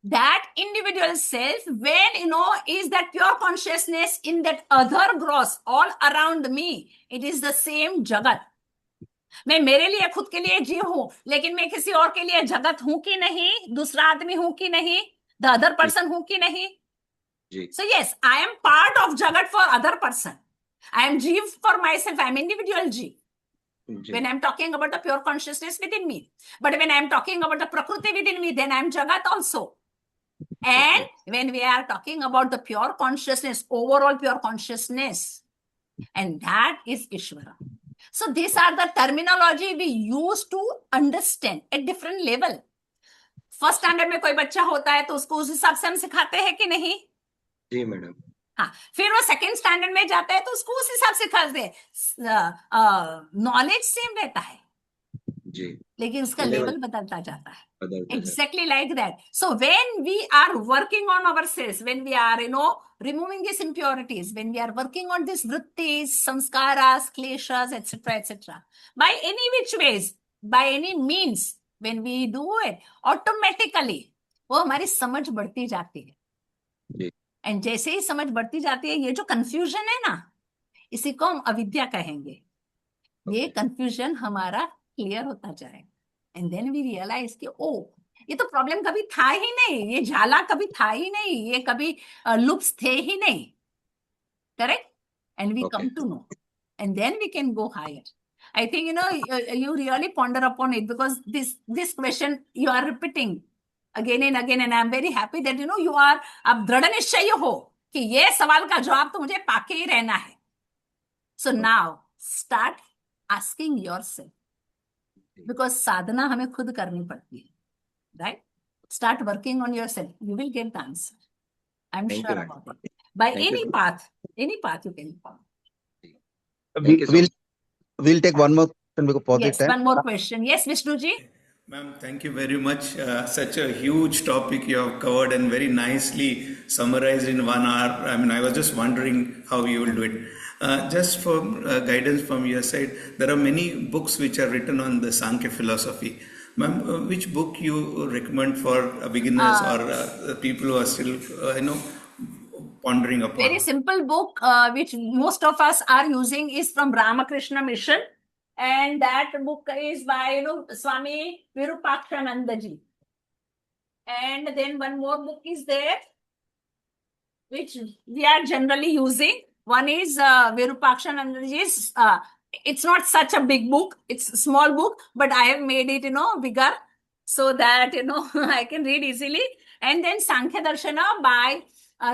That individual self, when is that pure consciousness in that other gross all around me, it is the same Jagat. मैं मेरे लिए खुद के लिए जीव हूं, लेकिन मैं किसी और के लिए जगत हूं कि नहीं, दूसरा आदमी हूं कि नहीं, द अदर पर्सन हूं कि नहीं. So yes, I am part of Jagat for other person. I am Jeev for myself. I am individual Jeev. When I am talking about the pure consciousness within me. But when I am talking about the Prakriti within me, then I am Jagat also. And when we are talking about the pure consciousness, overall pure consciousness, and that is Ishvara. So these are the terminology we use to understand at different level. First standard में कोई बच्चा होता है तो उसको उस हिसाब से हम सिखाते हैं कि नहीं? जी मैडम. हाँ, फिर वो सेकेंड स्टैंडर्ड में जाता है तो उसको उस हिसाब से सिखाते हैं. नॉलेज सेम रहता है जी, लेकिन उसका लेवल बदलता जाता है. Exactly like that. So when we are working on ourselves, when we are removing these impurities, when we are working on these vrittis, samskaras, kleshas, etc., by any which ways, by any means, when we do it, automatically वो हमारी समझ बढ़ती जाती है. And जैसे ही समझ बढ़ती जाती है, ये जो कंफ्यूजन है ना, इसी को हम अविद्या कहेंगे. ये कंफ्यूजन हमारा क्लियर होता जाएगा. एंड देन वी रियलाइज कि ओ, ये तो प्रॉब्लम कभी था ही नहीं, ये झाला कभी था ही नहीं, ये कभी लूप्स थे ही नहीं. Correct? And we come to know, and then we can go higher. I think you really ponder upon it, because this question you are repeating again and again, and I'm very happy that you are अब दृढ़ निश्चय हो कि ये सवाल का जवाब तो मुझे पाके ही रहना है. So now start asking yourself, because sadhana हमें खुद करनी पड़ती है, right? Start working on yourself. You will get the answer. I'm sure about it. By any path you can follow. We'll take one more question because pause Yes, one more question. Yes, Vishnuji. Ma'am, thank you very much. Such a huge topic you have covered and very nicely summarized in 1 hour. I mean, I was just wondering how you will do it. Just for guidance from your side, there are many books which are written on the Sankhya philosophy. Ma'am, which book you recommend for beginners or people who are still, pondering upon? Very simple book, which most of us are using, is from Ramakrishna Mission. And that book is by Swami Virupakshananda ji. And then one more book is there, which we are generally using. One is Virupakshananda ji's. It's not such a big book; it's a small book, but I have made it, bigger, so that I can read easily. And then Sankhya Darshana by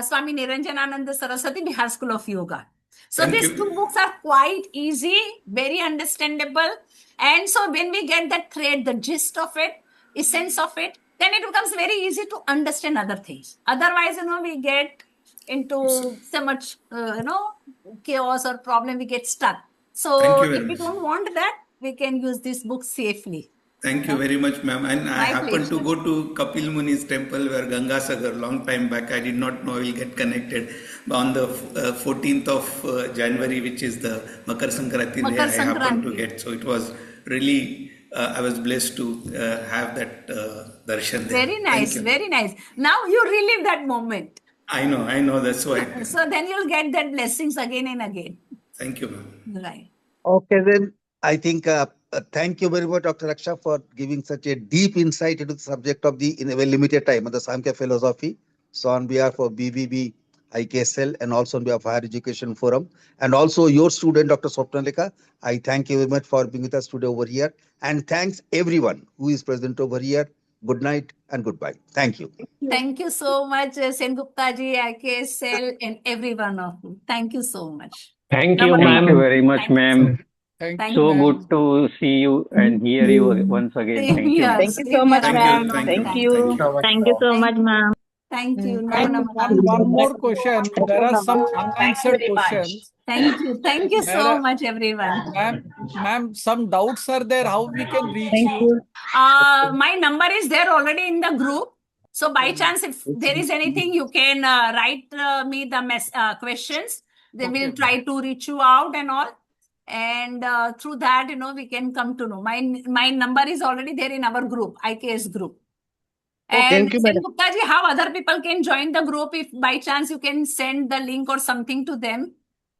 Swami Niranjanananda Saraswati, Bihar School of Yoga. So these two books are quite easy, very understandable. And so when we get that thread, the gist of it, essence of it, then it becomes very easy to understand other things. Otherwise, we get into so much, chaos or problem, we get stuck. So if we don't want that, we can use this book safely. Thank you very much, ma'am. And I happened to go to Kapil Muni's temple where Gangasagar, long time back. I did not know we'll get connected. On the 14th of January, which is the Makar Sankranti day, I happened to get. So it was really, I was blessed to have that darshan there. Very nice, very nice. Now you relive that moment. I know, that's why. So then you'll get that blessings again and again. Thank you, ma'am. Right. Okay, then I think thank you very much, Dr. Raksha, for giving such a deep insight into the subject of in a very limited time of the Sankhya philosophy. So on behalf of BBB IKSL, and also on behalf of Higher Education Forum, and also your student, Dr. Swapnalika. I thank you very much for being with us today over here. And thanks everyone who is present over here. Good night and goodbye. Thank you. Thank you so much, Sen Gupta ji, IKSL, and every one of you. Thank you so much. Thank you, Namaste. ma'am. Thank you very much, Thank you so ma'am. much. Thank Thank you, So you. ma'am. good to see you and hear you once again. Same Thank you, here. ma'am. Thank you Same so much, here, Thank you, ma'am. ma'am. thank you, Thank ma'am. you. Thank you. Thank you so much, ma'am. Thank you. Ma'am, Namaste. one more question. There are some Thank you unanswered very much. questions. Thank you. Thank you There so are, much, everyone. ma'am, some doubts are there. How we can reach Thank you? you. My number is there already in the group. So by chance, if there is anything, you can write me the questions. Then Okay, we'll ma'am. try to reach you out and all. And through that, we can come to know. My number is already there in our group, IKS group. And Thank you, Sen madam. Gupta ji, how other people can join the group? If by chance you can send the link or something to them,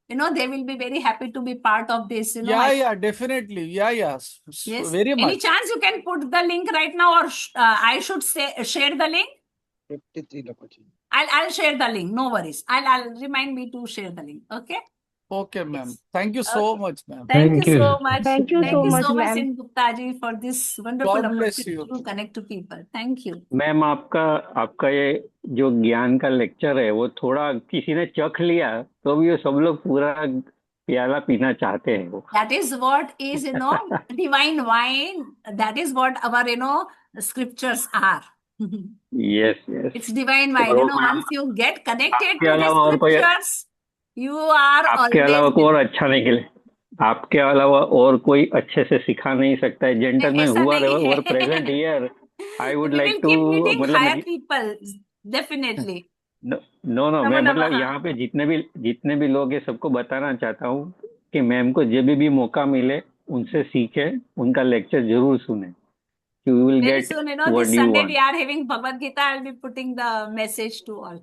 they will be very happy to be part of this. Yeah, definitely. Yeah. Yes. Very Any much. chance you can put the link right now, or I should share the link? 53 Lokochi. I'll share the link. No worries. I'll remind me to share the link. Okay. Okay, ma'am. Yes. Thank you so Okay. much, ma'am. Thank you Thank you. so much. Thank you so much, ma'am. Sen Gupta ji, for this wonderful God bless opportunity you. to connect to people. Thank you. Ma'am आपका ये जो ज्ञान का lecture है वो थोड़ा किसी ने चख लिया तो भी ये सब लोग पूरा प्याला पीना चाहते हैं वो. That is what is, divine wine. That is what our, scriptures are. Yes. It's divine wine. तो ma'am Once you get connected आपके to the अलावा और कोई scriptures, you are आपके always अलावा कोई और अच्छा नहीं खेले. आपके अलावा और कोई अच्छे से सिखा नहीं सकता है. जेंटलमैन ऐसा हु नहीं आर है. Present here I would We like will to keep meeting मतलब higher people, definitely. नो नमो मैं मतलब नमः. यहाँ पे जितने भी लोग हैं सबको बताना चाहता हूँ कि मैम को जब भी मौका मिले उनसे सीखे, उनका लेक्चर जरूर सुने. You will Very get soon, what this you Sunday want. we are having Bhagavad Gita. I'll be putting the message to all.